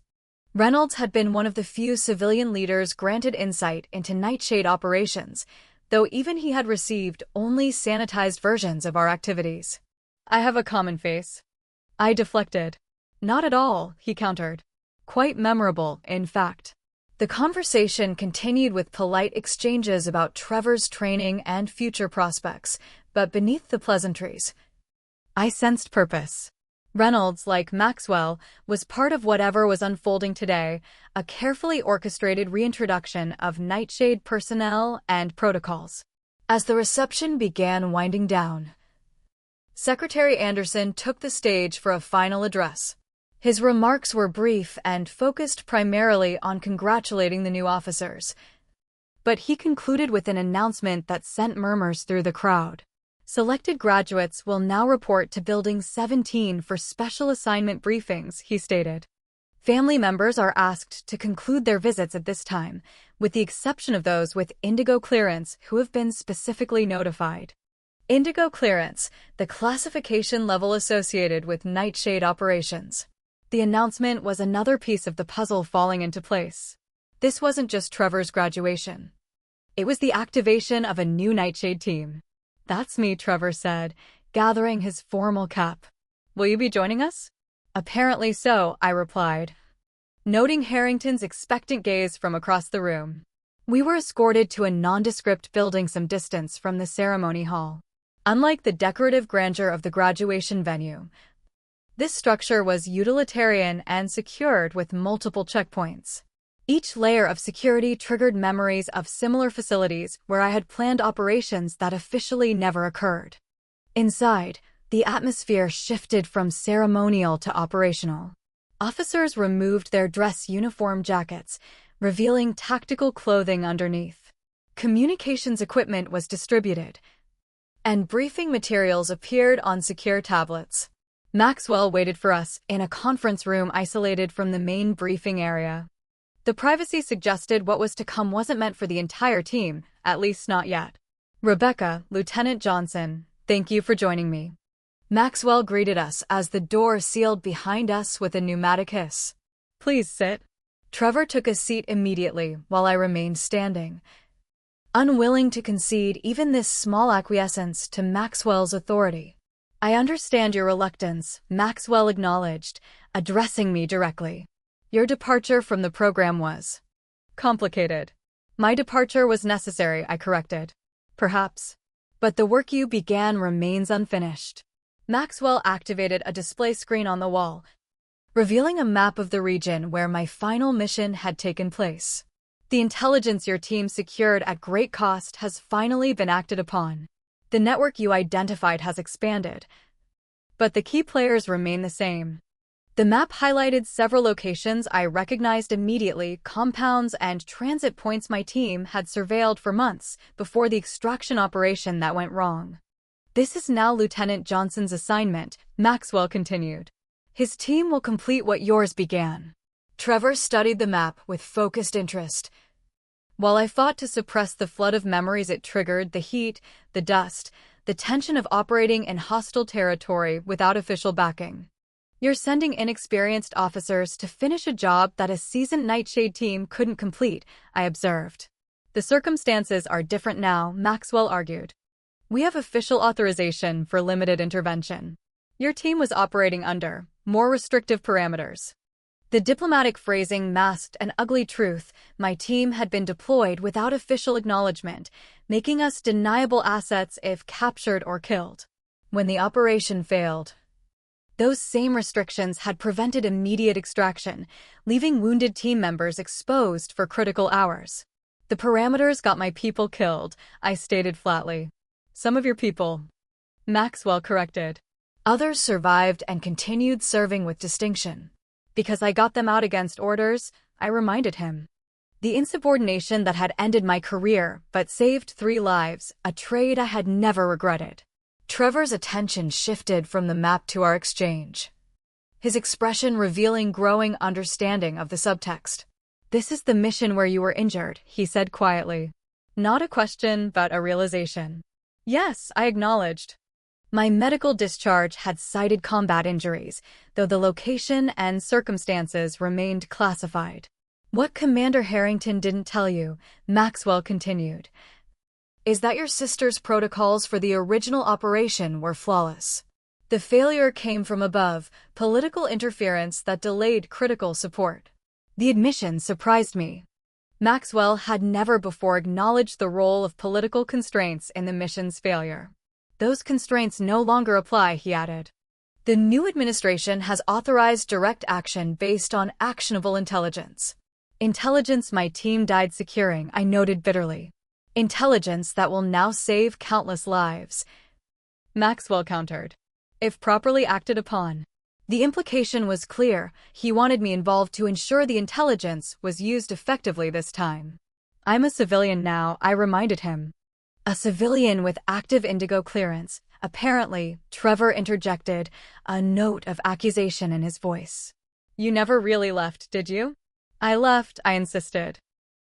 Reynolds had been one of the few civilian leaders granted insight into Nightshade operations, though even he had received only sanitized versions of our activities. I have a common face. I deflected. Not at all, he countered. Quite memorable, in fact. The conversation continued with polite exchanges about Trevor's training and future prospects, but beneath the pleasantries, I sensed purpose. Reynolds, like Maxwell, was part of whatever was unfolding today, a carefully orchestrated reintroduction of Nightshade personnel and protocols. As the reception began winding down, Secretary Anderson took the stage for a final address. His remarks were brief and focused primarily on congratulating the new officers, but he concluded with an announcement that sent murmurs through the crowd. Selected graduates will now report to Building 17 for special assignment briefings, he stated. Family members are asked to conclude their visits at this time, with the exception of those with Indigo clearance who have been specifically notified. Indigo clearance, the classification level associated with Nightshade operations. The announcement was another piece of the puzzle falling into place. This wasn't just Trevor's graduation. It was the activation of a new Nightshade team. That's me, Trevor said, gathering his formal cap. Will you be joining us? Apparently so, I replied, noting Harrington's expectant gaze from across the room. We were escorted to a nondescript building some distance from the ceremony hall. Unlike the decorative grandeur of the graduation venue, This structure was utilitarian and secured with multiple checkpoints. Each layer of security triggered memories of similar facilities where I had planned operations that officially never occurred. Inside, the atmosphere shifted from ceremonial to operational. Officers removed their dress uniform jackets, revealing tactical clothing underneath. Communications equipment was distributed, and briefing materials appeared on secure tablets. Maxwell waited for us in a conference room isolated from the main briefing area. The privacy suggested what was to come wasn't meant for the entire team, at least not yet. "Rebecca, Lieutenant Johnson, thank you for joining me." Maxwell greeted us as the door sealed behind us with a pneumatic hiss. "Please sit." Trevor took a seat immediately while I remained standing, unwilling to concede even this small acquiescence to Maxwell's authority. "I understand your reluctance," Maxwell acknowledged, addressing me directly. "Your departure from the program was complicated." "My departure was necessary," I corrected. "Perhaps. But the work you began remains unfinished." Maxwell activated a display screen on the wall, revealing a map of the region where my final mission had taken place. "The intelligence your team secured at great cost has finally been acted upon. The network you identified has expanded, but the key players remain the same." The map highlighted several locations I recognized immediately, compounds and transit points my team had surveilled for months before the extraction operation that went wrong. "This is now Lieutenant Johnson's assignment," Maxwell continued. "His team will complete what yours began." Trevor studied the map with focused interest. While I fought to suppress the flood of memories it triggered, the heat, the dust, the tension of operating in hostile territory without official backing. "You're sending inexperienced officers to finish a job that a seasoned Nightshade team couldn't complete," I observed. "The circumstances are different now," Maxwell argued. "We have official authorization for limited intervention. Your team was operating under more restrictive parameters." The diplomatic phrasing masked an ugly truth. My team had been deployed without official acknowledgement, making us deniable assets if captured or killed. When the operation failed, those same restrictions had prevented immediate extraction, leaving wounded team members exposed for critical hours. "The parameters got my people killed," I stated flatly. "Some of your people," Maxwell corrected. "Others survived and continued serving with distinction." "Because I got them out against orders," I reminded him. The insubordination that had ended my career but saved 3 lives, a trade I had never regretted. Trevor's attention shifted from the map to our exchange, his expression revealing growing understanding of the subtext. "This is the mission where you were injured," he said quietly. Not a question, but a realization. "Yes," I acknowledged. My medical discharge had cited combat injuries, though the location and circumstances remained classified. "What Commander Harrington didn't tell you," Maxwell continued, "is that your sister's protocols for the original operation were flawless. The failure came from above, political interference that delayed critical support." The admission surprised me. Maxwell had never before acknowledged the role of political constraints in the mission's failure. "Those constraints no longer apply," he added. "The new administration has authorized direct action based on actionable intelligence." "Intelligence my team died securing," I noted bitterly. "Intelligence that will now save countless lives," Maxwell countered, "if properly acted upon." The implication was clear. He wanted me involved to ensure the intelligence was used effectively this time. "I'm a civilian now," I reminded him. "A civilian with active Indigo clearance." Apparently, Trevor interjected, a note of accusation in his voice. "You never really left, did you?" "I left," I insisted.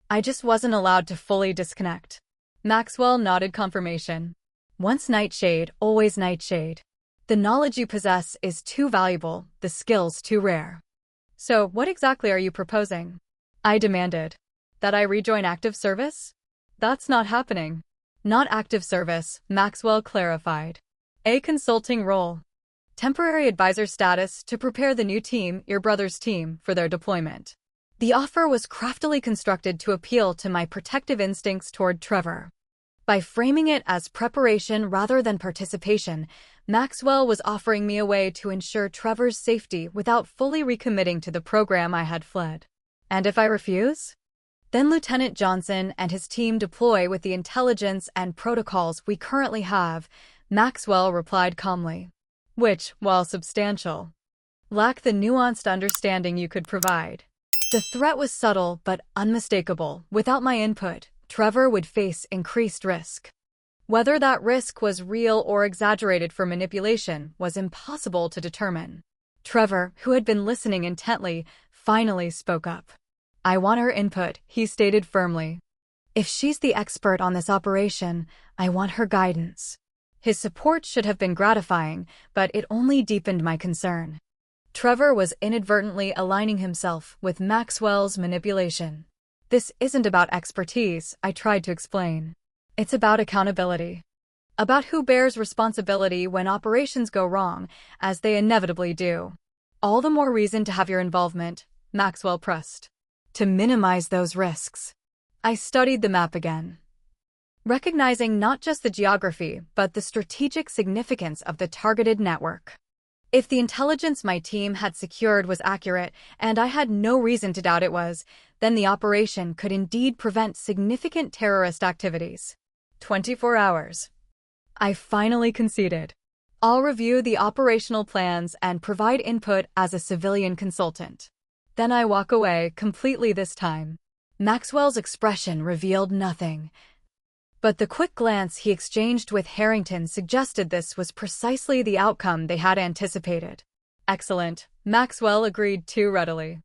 "I just wasn't allowed to fully disconnect." Maxwell nodded confirmation. "Once Nightshade, always Nightshade. The knowledge you possess is too valuable, the skills too rare." "So, what exactly are you proposing?" I demanded. "That I rejoin active service?" "That's not happening." "Not active service," Maxwell clarified. "A consulting role. Temporary advisor status to prepare the new team, your brother's team, for their deployment." The offer was craftily constructed to appeal to my protective instincts toward Trevor. By framing it as preparation rather than participation, Maxwell was offering me a way to ensure Trevor's safety without fully recommitting to the program I had fled. And if I refuse? Then Lieutenant Johnson and his team deploy with the intelligence and protocols we currently have, Maxwell replied calmly. Which, while substantial, lack the nuanced understanding you could provide. The threat was subtle but unmistakable. Without my input, Trevor would face increased risk. Whether that risk was real or exaggerated for manipulation was impossible to determine. Trevor, who had been listening intently, finally spoke up. I want her input, he stated firmly. If she's the expert on this operation, I want her guidance. His support should have been gratifying, but it only deepened my concern. Trevor was inadvertently aligning himself with Maxwell's manipulation. This isn't about expertise, I tried to explain. It's about accountability. About who bears responsibility when operations go wrong, as they inevitably do. All the more reason to have your involvement, Maxwell pressed. To minimize those risks. I studied the map again, recognizing not just the geography, but the strategic significance of the targeted network. If the intelligence my team had secured was accurate, and I had no reason to doubt it was, then the operation could indeed prevent significant terrorist activities. 24 hours. I finally conceded. I'll review the operational plans and provide input as a civilian consultant. Then I walk away completely this time. Maxwell's expression revealed nothing. But the quick glance he exchanged with Harrington suggested this was precisely the outcome they had anticipated. Excellent, Maxwell agreed too readily.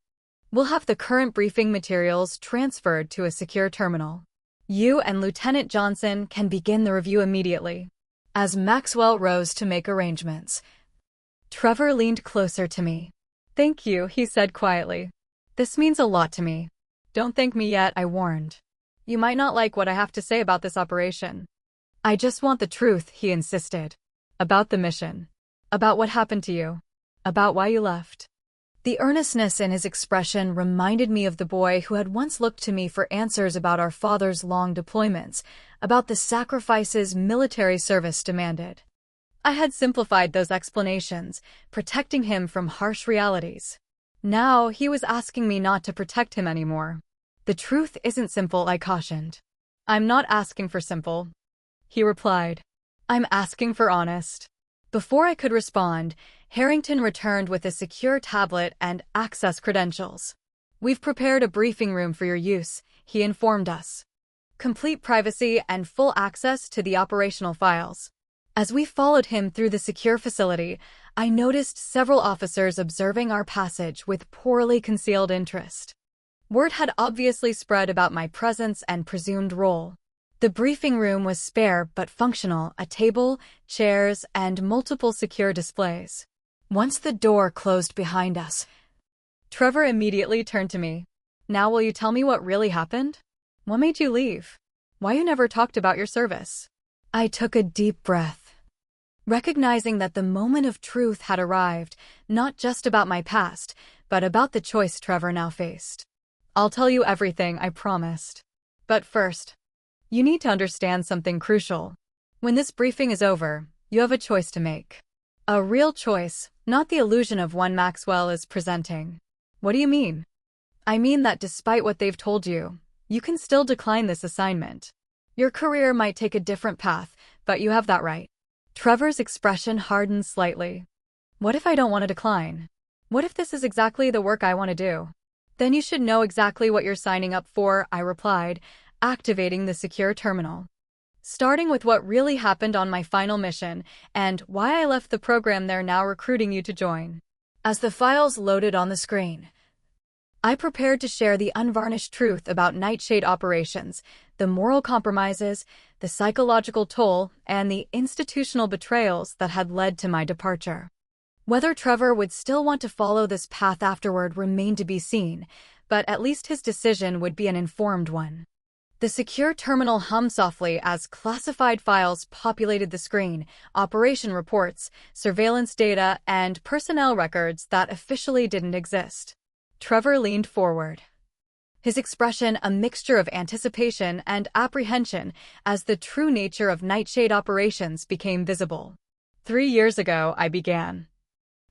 We'll have the current briefing materials transferred to a secure terminal. You and Lieutenant Johnson can begin the review immediately. As Maxwell rose to make arrangements, Trevor leaned closer to me. Thank you, he said quietly. This means a lot to me. Don't thank me yet, I warned. You might not like what I have to say about this operation. I just want the truth, he insisted. About the mission. About what happened to you. About why you left. The earnestness in his expression reminded me of the boy who had once looked to me for answers about our father's long deployments, about the sacrifices military service demanded. I had simplified those explanations, protecting him from harsh realities. Now he was asking me not to protect him anymore. The truth isn't simple, I cautioned. I'm not asking for simple, he replied. I'm asking for honest. Before I could respond, Harrington returned with a secure tablet and access credentials. We've prepared a briefing room for your use, he informed us. Complete privacy and full access to the operational files. As we followed him through the secure facility, I noticed several officers observing our passage with poorly concealed interest. Word had obviously spread about my presence and presumed role. The briefing room was spare but functional, a table, chairs, and multiple secure displays. Once the door closed behind us, Trevor immediately turned to me. Now will you tell me what really happened? What made you leave? Why you never talked about your service? I took a deep breath, recognizing that the moment of truth had arrived, not just about my past, but about the choice Trevor now faced. I'll tell you everything, I promised. But first, you need to understand something crucial. When this briefing is over, you have a choice to make. A real choice, not the illusion of one Maxwell is presenting. What do you mean? I mean that despite what they've told you, you can still decline this assignment. Your career might take a different path, but you have that right. Trevor's expression hardened slightly. What if I don't want to decline? What if this is exactly the work I want to do? Then you should know exactly what you're signing up for, I replied, activating the secure terminal. Starting with what really happened on my final mission, and why I left the program they're now recruiting you to join. As the files loaded on the screen, I prepared to share the unvarnished truth about Nightshade operations, the moral compromises, the psychological toll, and the institutional betrayals that had led to my departure. Whether Trevor would still want to follow this path afterward remained to be seen, but at least his decision would be an informed one. The secure terminal hummed softly as classified files populated the screen, operation reports, surveillance data, and personnel records that officially didn't exist. Trevor leaned forward, his expression a mixture of anticipation and apprehension as the true nature of Nightshade operations became visible. 3 years ago, I began.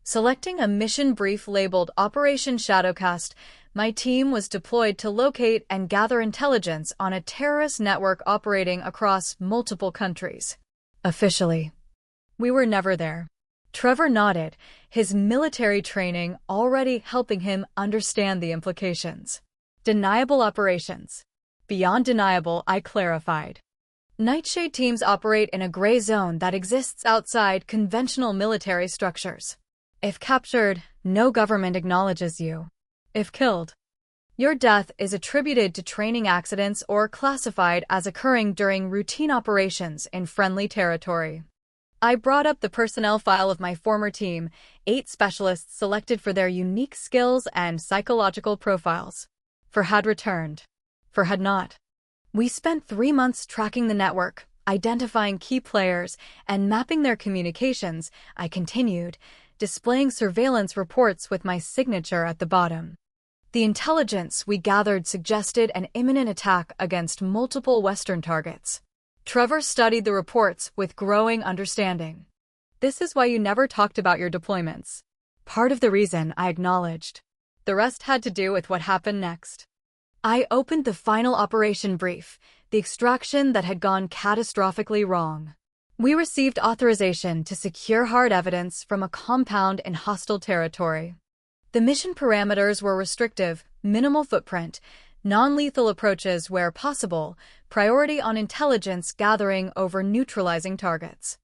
Selecting a mission brief labeled Operation Shadowcast, my team was deployed to locate and gather intelligence on a terrorist network operating across multiple countries. Officially, we were never there. Trevor nodded, his military training already helping him understand the implications. Deniable operations. Beyond deniable, I clarified. Nightshade teams operate in a gray zone that exists outside conventional military structures. If captured, no government acknowledges you. If killed, your death is attributed to training accidents or classified as occurring during routine operations in friendly territory. I brought up the personnel file of my former team, 8 specialists selected for their unique skills and psychological profiles. For had returned. For had not. We spent 3 months tracking the network, identifying key players, and mapping their communications, I continued, displaying surveillance reports with my signature at the bottom. The intelligence we gathered suggested an imminent attack against multiple Western targets. Trevor studied the reports with growing understanding. This is why you never talked about your deployments. Part of the reason, I acknowledged. The rest had to do with what happened next. I opened the final operation brief, the extraction that had gone catastrophically wrong. We received authorization to secure hard evidence from a compound in hostile territory. The mission parameters were restrictive, minimal footprint, non-lethal approaches where possible, priority on intelligence gathering over neutralizing targets.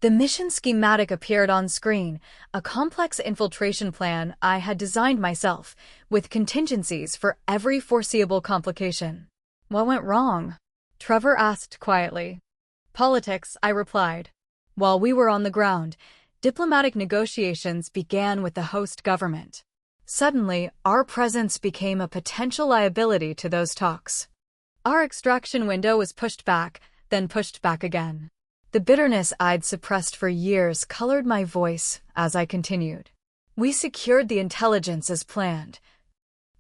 The mission schematic appeared on screen, a complex infiltration plan I had designed myself, with contingencies for every foreseeable complication. What went wrong? Trevor asked quietly. Politics, I replied. While we were on the ground, diplomatic negotiations began with the host government. Suddenly, our presence became a potential liability to those talks. Our extraction window was pushed back, then pushed back again. The bitterness I'd suppressed for years colored my voice as I continued. We secured the intelligence as planned.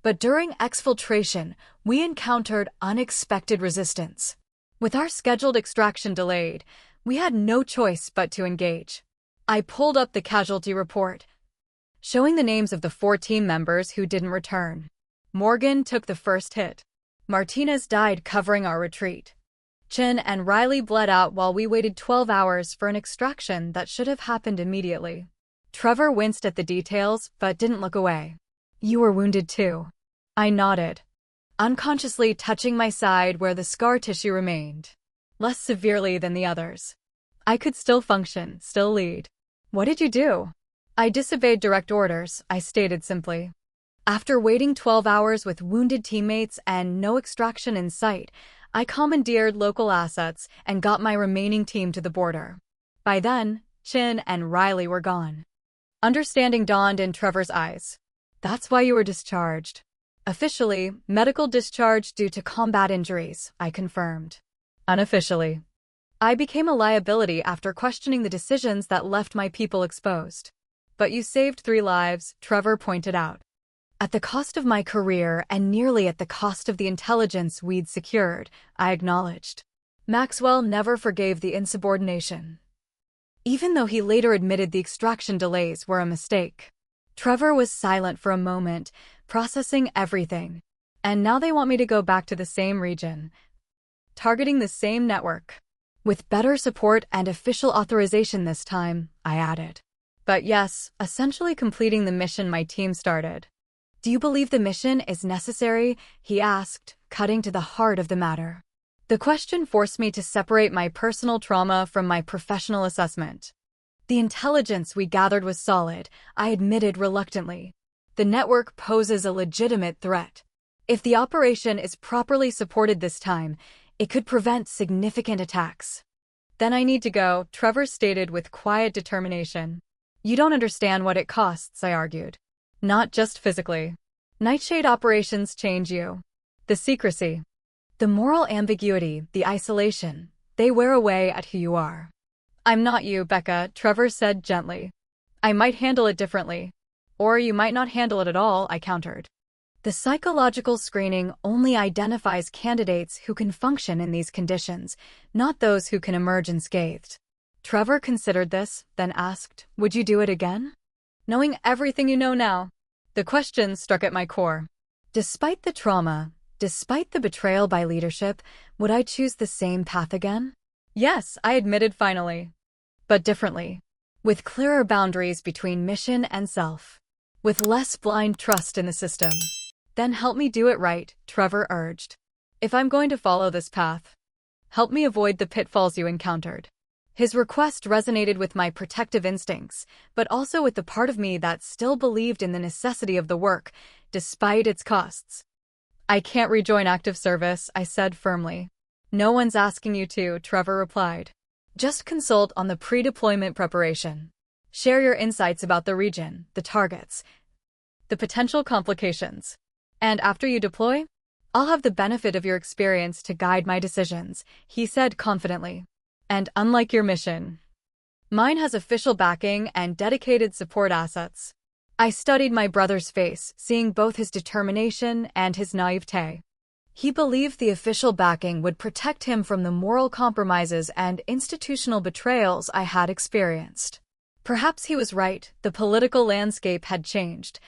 But during exfiltration, we encountered unexpected resistance. With our scheduled extraction delayed, we had no choice but to engage. I pulled up the casualty report, showing the names of the 4 team members who didn't return. Morgan took the first hit. Martinez died covering our retreat. Chin and Riley bled out while we waited 12 hours for an extraction that should have happened immediately. Trevor winced at the details but didn't look away. You were wounded too. I nodded, unconsciously touching my side where the scar tissue remained. Less severely than the others. I could still function, still lead. What did you do? I disobeyed direct orders, I stated simply. After waiting 12 hours with wounded teammates and no extraction in sight, I commandeered local assets and got my remaining team to the border. By then, Chin and Riley were gone. Understanding dawned in Trevor's eyes. That's why you were discharged. Officially, medical discharge due to combat injuries, I confirmed. Unofficially, I became a liability after questioning the decisions that left my people exposed. But you saved 3 lives, Trevor pointed out. At the cost of my career and nearly at the cost of the intelligence we'd secured, I acknowledged. Maxwell never forgave the insubordination. Even though he later admitted the extraction delays were a mistake. Trevor was silent for a moment, processing everything. And now they want me to go back to the same region, targeting the same network. With better support and official authorization this time, I added. But yes, essentially completing the mission my team started. Do you believe the mission is necessary? He asked, cutting to the heart of the matter. The question forced me to separate my personal trauma from my professional assessment. The intelligence we gathered was solid, I admitted reluctantly. The network poses a legitimate threat. If the operation is properly supported this time, it could prevent significant attacks. Then I need to go, Trevor stated with quiet determination. You don't understand what it costs, I argued. Not just physically. Nightshade operations change you. The secrecy, the moral ambiguity, the isolation, they wear away at who you are. I'm not you, Becca, Trevor said gently. I might handle it differently. Or you might not handle it at all, I countered. The psychological screening only identifies candidates who can function in these conditions, not those who can emerge unscathed. Trevor considered this, then asked, "Would you do it again?" Knowing everything you know now, the question struck at my core. Despite the trauma, despite the betrayal by leadership, would I choose the same path again? Yes, I admitted finally. But differently. With clearer boundaries between mission and self. With less blind trust in the system. Then help me do it right, Trevor urged. If I'm going to follow this path, help me avoid the pitfalls you encountered. His request resonated with my protective instincts, but also with the part of me that still believed in the necessity of the work, despite its costs. I can't rejoin active service, I said firmly. No one's asking you to, Trevor replied. Just consult on the pre-deployment preparation. Share your insights about the region, the targets, the potential complications. And after you deploy, I'll have the benefit of your experience to guide my decisions, he said confidently. And unlike your mission, mine has official backing and dedicated support assets. I studied my brother's face, seeing both his determination and his naivete. He believed the official backing would protect him from the moral compromises and institutional betrayals I had experienced. Perhaps he was right, the political landscape had changed,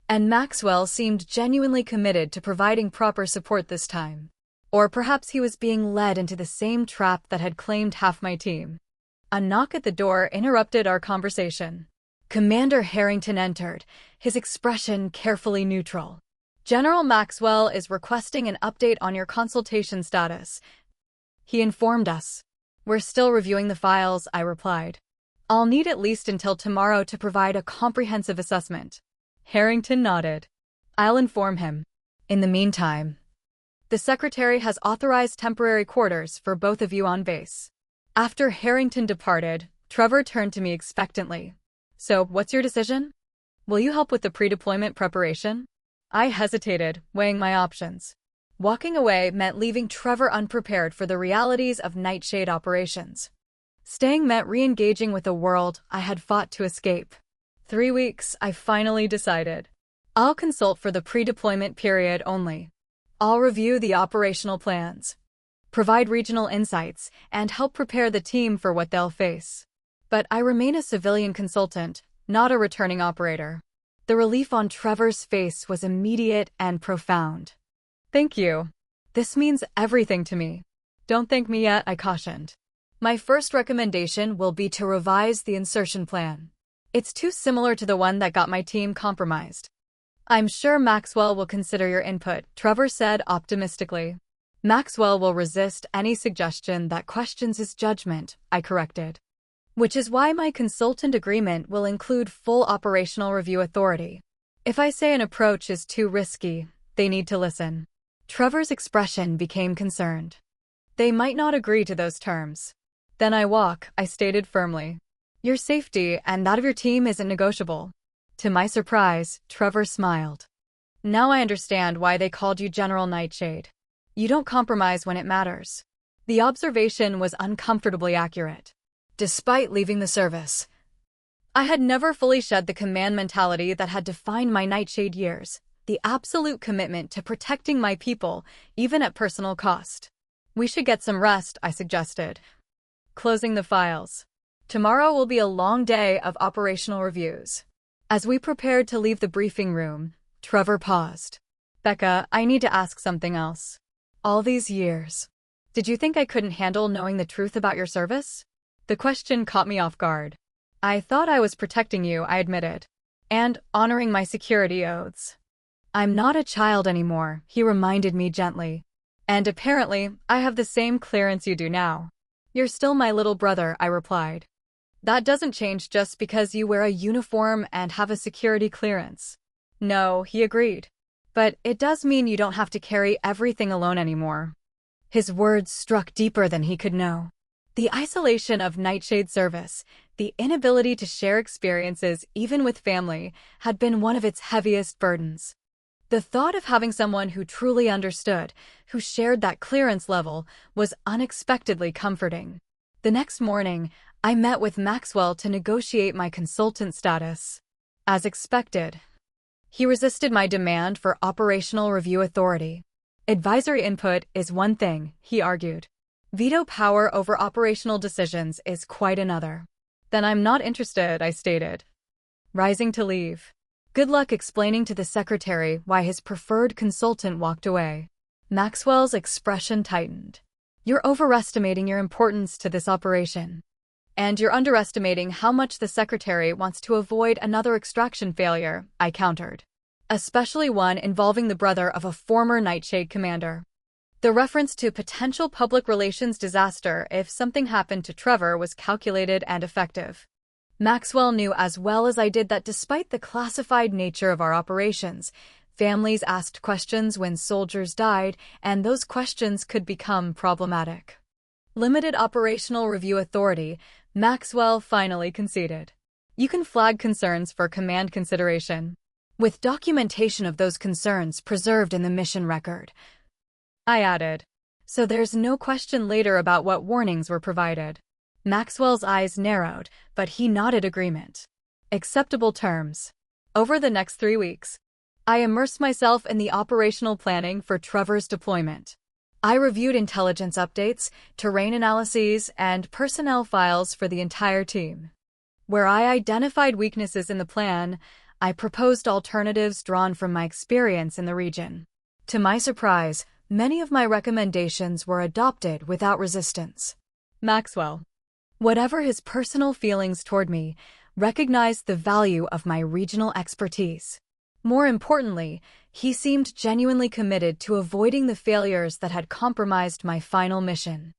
and Maxwell seemed genuinely committed to providing proper support this time. Or perhaps he was being led into the same trap that had claimed half my team. A knock at the door interrupted our conversation. Commander Harrington entered, his expression carefully neutral. General Maxwell is requesting an update on your consultation status, he informed us. We're still reviewing the files, I replied. I'll need at least until tomorrow to provide a comprehensive assessment. Harrington nodded. I'll inform him. In the meantime, the Secretary has authorized temporary quarters for both of you on base. After Harrington departed, Trevor turned to me expectantly. So, what's your decision? Will you help with the pre-deployment preparation? I hesitated, weighing my options. Walking away meant leaving Trevor unprepared for the realities of Nightshade operations. Staying meant re-engaging with a world I had fought to escape. 3 weeks, I finally decided. I'll consult for the pre-deployment period only. I'll review the operational plans, provide regional insights, and help prepare the team for what they'll face. But I remain a civilian consultant, not a returning operator. The relief on Trevor's face was immediate and profound. Thank you. This means everything to me. Don't thank me yet, I cautioned. My first recommendation will be to revise the insertion plan. It's too similar to the one that got my team compromised. I'm sure Maxwell will consider your input, Trevor said optimistically. Maxwell will resist any suggestion that questions his judgment, I corrected. Which is why my consultant agreement will include full operational review authority. If I say an approach is too risky, they need to listen. Trevor's expression became concerned. They might not agree to those terms. Then I stated firmly. Your safety and that of your team isn't negotiable. To my surprise, Trevor smiled. Now I understand why they called you General Nightshade. You don't compromise when it matters. The observation was uncomfortably accurate. Despite leaving the service, I had never fully shed the command mentality that had defined my Nightshade years, the absolute commitment to protecting my people, even at personal cost. We should get some rest, I suggested. Closing the files. Tomorrow will be a long day of operational reviews. As we prepared to leave the briefing room, Trevor paused. Becca, I need to ask something else. All these years, did you think I couldn't handle knowing the truth about your service? The question caught me off guard. I thought I was protecting you, I admitted, and honoring my security oaths. I'm not a child anymore, he reminded me gently. And apparently, I have the same clearance you do now. You're still my little brother, I replied. That doesn't change just because you wear a uniform and have a security clearance. No, he agreed. But it does mean you don't have to carry everything alone anymore. His words struck deeper than he could know. The isolation of Nightshade service, the inability to share experiences even with family, had been one of its heaviest burdens. The thought of having someone who truly understood, who shared that clearance level, was unexpectedly comforting. The next morning, I met with Maxwell to negotiate my consultant status. As expected, he resisted my demand for operational review authority. Advisory input is one thing, he argued. Veto power over operational decisions is quite another. Then I'm not interested, I stated, rising to leave. Good luck explaining to the secretary why his preferred consultant walked away. Maxwell's expression tightened. You're overestimating your importance to this operation. And you're underestimating how much the secretary wants to avoid another extraction failure, I countered. Especially one involving the brother of a former Nightshade commander. The reference to potential public relations disaster if something happened to Trevor was calculated and effective. Maxwell knew as well as I did that despite the classified nature of our operations, families asked questions when soldiers died, and those questions could become problematic. Limited operational review authority, Maxwell finally conceded. You can flag concerns for command consideration, with documentation of those concerns preserved in the mission record. I added. So there's no question later about what warnings were provided. Maxwell's eyes narrowed, but he nodded agreement. Acceptable terms. Over the next 3 weeks, I immersed myself in the operational planning for Trevor's deployment. I reviewed intelligence updates, terrain analyses, and personnel files for the entire team. Where I identified weaknesses in the plan, I proposed alternatives drawn from my experience in the region. To my surprise, many of my recommendations were adopted without resistance. Maxwell, whatever his personal feelings toward me, recognized the value of my regional expertise. More importantly, he seemed genuinely committed to avoiding the failures that had compromised my final mission.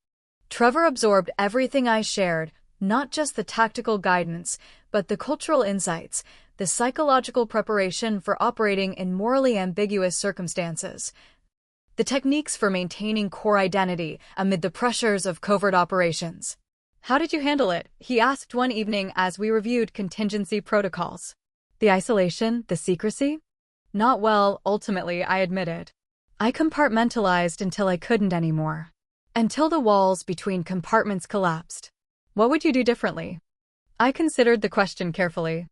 Trevor absorbed everything I shared, not just the tactical guidance, but the cultural insights, the psychological preparation for operating in morally ambiguous circumstances, the techniques for maintaining core identity amid the pressures of covert operations. How did you handle it? He asked one evening as we reviewed contingency protocols. The isolation, the secrecy? Not well, ultimately, I admitted. I compartmentalized until I couldn't anymore. Until the walls between compartments collapsed. What would you do differently? I considered the question carefully.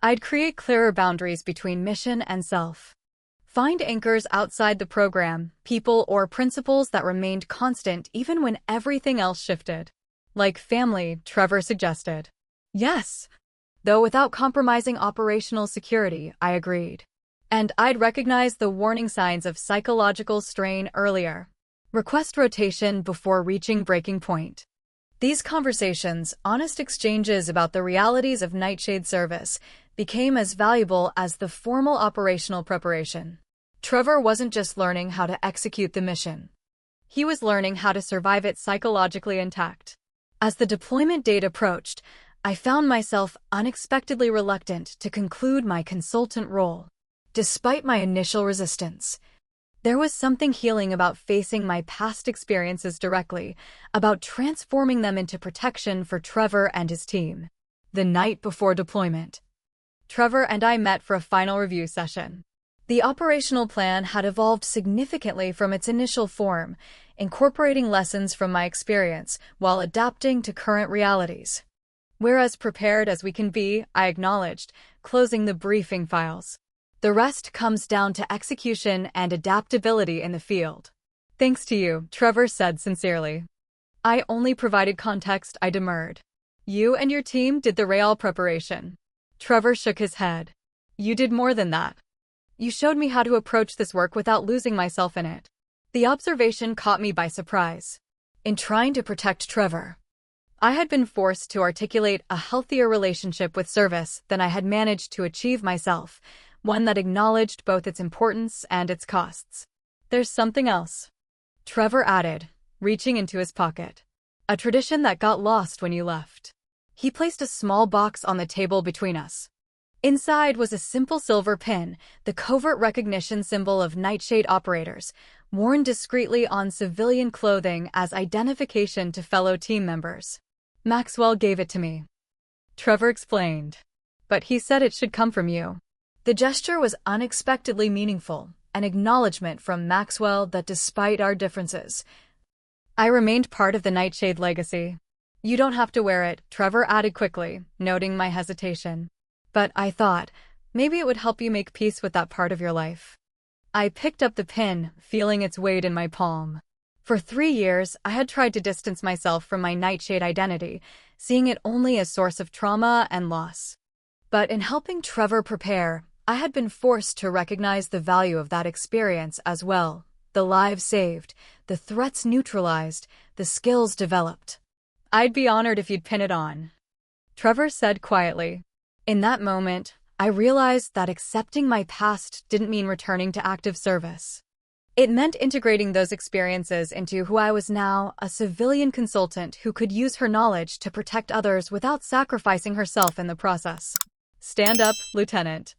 I'd create clearer boundaries between mission and self. Find anchors outside the program, people or principles that remained constant even when everything else shifted. Like family, Trevor suggested. Yes. Though without compromising operational security, I agreed. And I'd recognize the warning signs of psychological strain earlier. Request rotation before reaching breaking point. These conversations, honest exchanges about the realities of Nightshade service, became as valuable as the formal operational preparation. Trevor wasn't just learning how to execute the mission. He was learning how to survive it psychologically intact. As the deployment date approached, I found myself unexpectedly reluctant to conclude my consultant role. Despite my initial resistance, there was something healing about facing my past experiences directly, about transforming them into protection for Trevor and his team. The night before deployment, Trevor and I met for a final review session. The operational plan had evolved significantly from its initial form, incorporating lessons from my experience while adapting to current realities. We're as prepared as we can be, I acknowledged, closing the briefing files. The rest comes down to execution and adaptability in the field. Thanks to you, Trevor said sincerely. I only provided context, I demurred. You and your team did the real preparation. Trevor shook his head. You did more than that. You showed me how to approach this work without losing myself in it. The observation caught me by surprise. In trying to protect Trevor, I had been forced to articulate a healthier relationship with service than I had managed to achieve myself, one that acknowledged both its importance and its costs. There's something else, Trevor added, reaching into his pocket. A tradition that got lost when you left. He placed a small box on the table between us. Inside was a simple silver pin, the covert recognition symbol of Nightshade operators, worn discreetly on civilian clothing as identification to fellow team members. Maxwell gave it to me. Trevor explained. But he said it should come from you. The gesture was unexpectedly meaningful, an acknowledgement from Maxwell that despite our differences, I remained part of the Nightshade legacy. You don't have to wear it, Trevor added quickly, noting my hesitation. But I thought, maybe it would help you make peace with that part of your life. I picked up the pin, feeling its weight in my palm. For 3 years, I had tried to distance myself from my nightshade identity, seeing it only as source of trauma and loss. But in helping Trevor prepare, I had been forced to recognize the value of that experience as well. The lives saved, the threats neutralized, the skills developed. "I'd be honored if you'd pin it on," Trevor said quietly. In that moment, I realized that accepting my past didn't mean returning to active service. It meant integrating those experiences into who I was now, a civilian consultant who could use her knowledge to protect others without sacrificing herself in the process. "Stand up, Lieutenant,"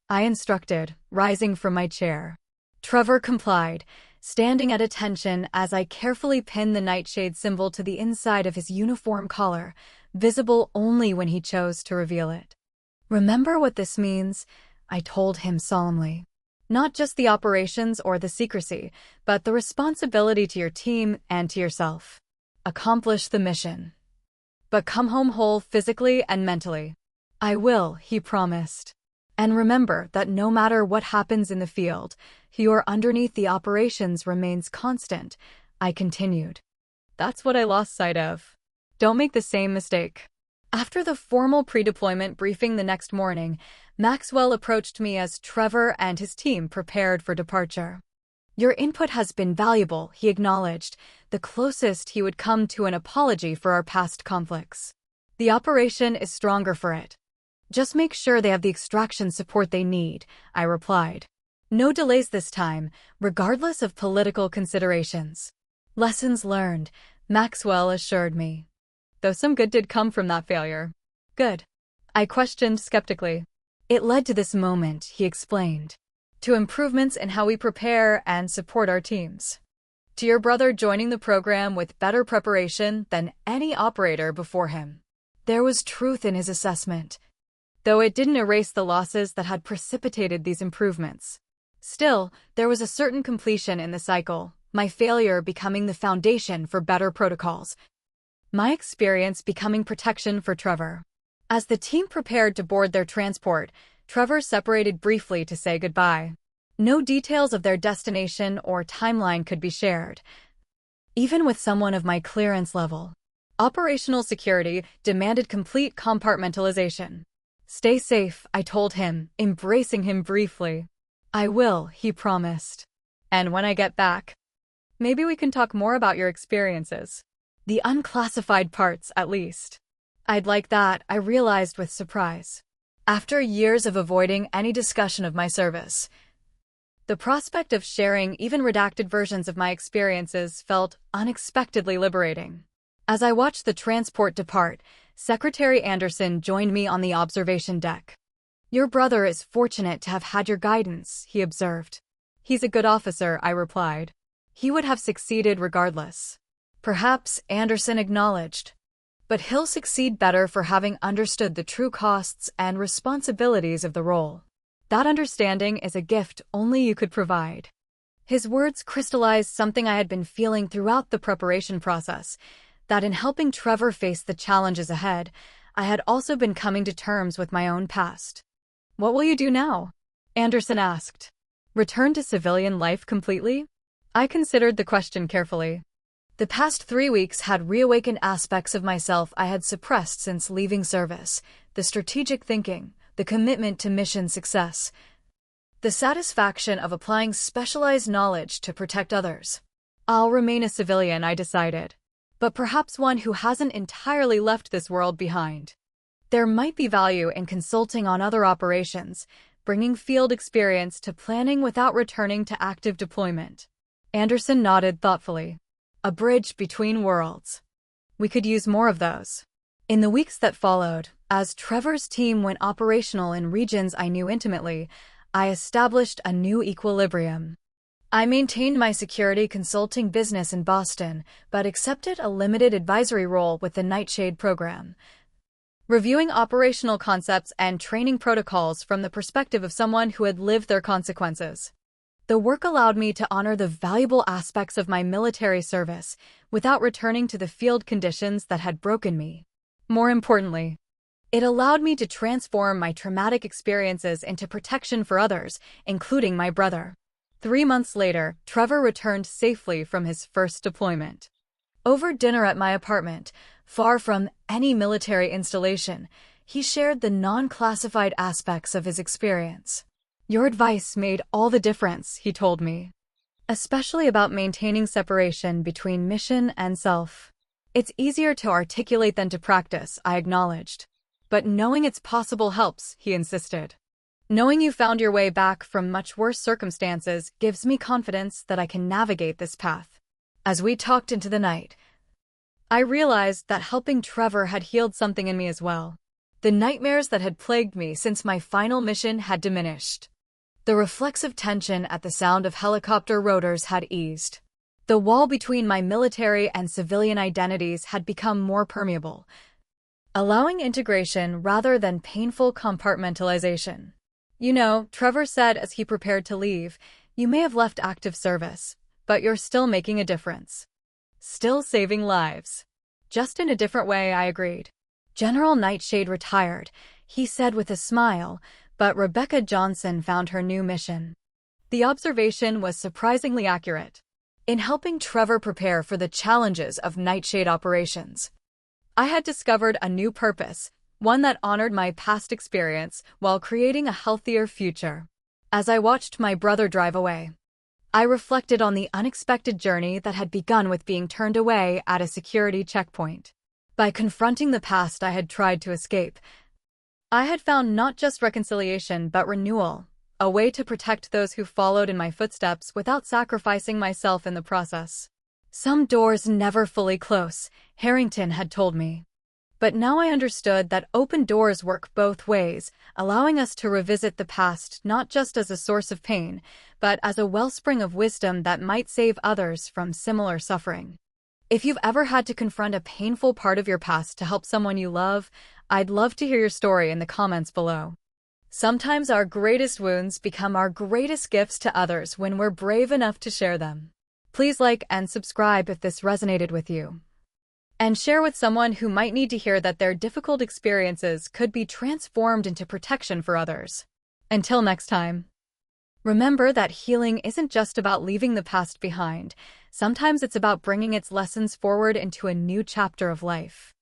I instructed, rising from my chair. Trevor complied, standing at attention as I carefully pinned the nightshade symbol to the inside of his uniform collar, visible only when he chose to reveal it. "Remember what this means," I told him solemnly. "Not just the operations or the secrecy, but the responsibility to your team and to yourself. Accomplish the mission, but come home whole physically and mentally." "I will," he promised. "And remember that no matter what happens in the field, your underneath the operations remains constant," I continued. "That's what I lost sight of. Don't make the same mistake." After the formal pre-deployment briefing the next morning, Maxwell approached me as Trevor and his team prepared for departure. "Your input has been valuable," he acknowledged, the closest he would come to an apology for our past conflicts. "The operation is stronger for it. Just make sure they have the extraction support they need," I replied. "No delays this time, regardless of political considerations." "Lessons learned," Maxwell assured me. "Though some good did come from that failure." "Good?" I questioned skeptically. "It led to this moment," he explained. "To improvements in how we prepare and support our teams. To your brother joining the program with better preparation than any operator before him." There was truth in his assessment, though it didn't erase the losses that had precipitated these improvements. Still, there was a certain completion in the cycle, my failure becoming the foundation for better protocols, my experience becoming protection for Trevor. As the team prepared to board their transport, Trevor separated briefly to say goodbye. No details of their destination or timeline could be shared, even with someone of my clearance level. Operational security demanded complete compartmentalization. "Stay safe," I told him, embracing him briefly. "I will," he promised. "And when I get back, maybe we can talk more about your experiences. The unclassified parts, at least." "I'd like that," I realized with surprise. After years of avoiding any discussion of my service, the prospect of sharing even redacted versions of my experiences felt unexpectedly liberating. As I watched the transport depart, Secretary Anderson joined me on the observation deck. "Your brother is fortunate to have had your guidance," he observed. "He's a good officer," I replied. "He would have succeeded regardless." "Perhaps," Anderson acknowledged. "But he'll succeed better for having understood the true costs and responsibilities of the role. That understanding is a gift only you could provide." His words crystallized something I had been feeling throughout the preparation process, that in helping Trevor face the challenges ahead, I had also been coming to terms with my own past. "What will you do now?" Anderson asked. "Return to civilian life completely?" I considered the question carefully. The past 3 weeks had reawakened aspects of myself I had suppressed since leaving service: the strategic thinking, the commitment to mission success, the satisfaction of applying specialized knowledge to protect others. I'll remain a civilian, I decided, but perhaps one who hasn't entirely left this world behind. There might be value in consulting on other operations, bringing field experience to planning without returning to active deployment. Anderson nodded thoughtfully. A bridge between worlds. We could use more of those. In the weeks that followed, as Trevor's team went operational in regions I knew intimately, I established a new equilibrium. I maintained my security consulting business in Boston, but accepted a limited advisory role with the Nightshade program, reviewing operational concepts and training protocols from the perspective of someone who had lived their consequences. The work allowed me to honor the valuable aspects of my military service without returning to the field conditions that had broken me. More importantly, it allowed me to transform my traumatic experiences into protection for others, including my brother. 3 months later, Trevor returned safely from his first deployment. Over dinner at my apartment, far from any military installation, he shared the non-classified aspects of his experience. "Your advice made all the difference," he told me. "Especially about maintaining separation between mission and self." "It's easier to articulate than to practice," I acknowledged. "But knowing it's possible helps," he insisted. "Knowing you found your way back from much worse circumstances gives me confidence that I can navigate this path." As we talked into the night, I realized that helping Trevor had healed something in me as well. The nightmares that had plagued me since my final mission had diminished. The reflexive tension at the sound of helicopter rotors had eased. The wall between my military and civilian identities had become more permeable, allowing integration rather than painful compartmentalization. "You know," Trevor said as he prepared to leave, "you may have left active service, but you're still making a difference. Still saving lives." "Just in a different way," I agreed. "General Nightshade retired," he said with a smile, "but Rebecca Johnson found her new mission." The observation was surprisingly accurate. In helping Trevor prepare for the challenges of Nightshade operations, I had discovered a new purpose, one that honored my past experience while creating a healthier future. As I watched my brother drive away, I reflected on the unexpected journey that had begun with being turned away at a security checkpoint. By confronting the past I had tried to escape, I had found not just reconciliation but renewal, a way to protect those who followed in my footsteps without sacrificing myself in the process. "Some doors never fully close," Harrington had told me. But now I understood that open doors work both ways, allowing us to revisit the past not just as a source of pain, but as a wellspring of wisdom that might save others from similar suffering. If you've ever had to confront a painful part of your past to help someone you love, I'd love to hear your story in the comments below. Sometimes our greatest wounds become our greatest gifts to others when we're brave enough to share them. Please like and subscribe if this resonated with you, and share with someone who might need to hear that their difficult experiences could be transformed into protection for others. Until next time, remember that healing isn't just about leaving the past behind. Sometimes it's about bringing its lessons forward into a new chapter of life.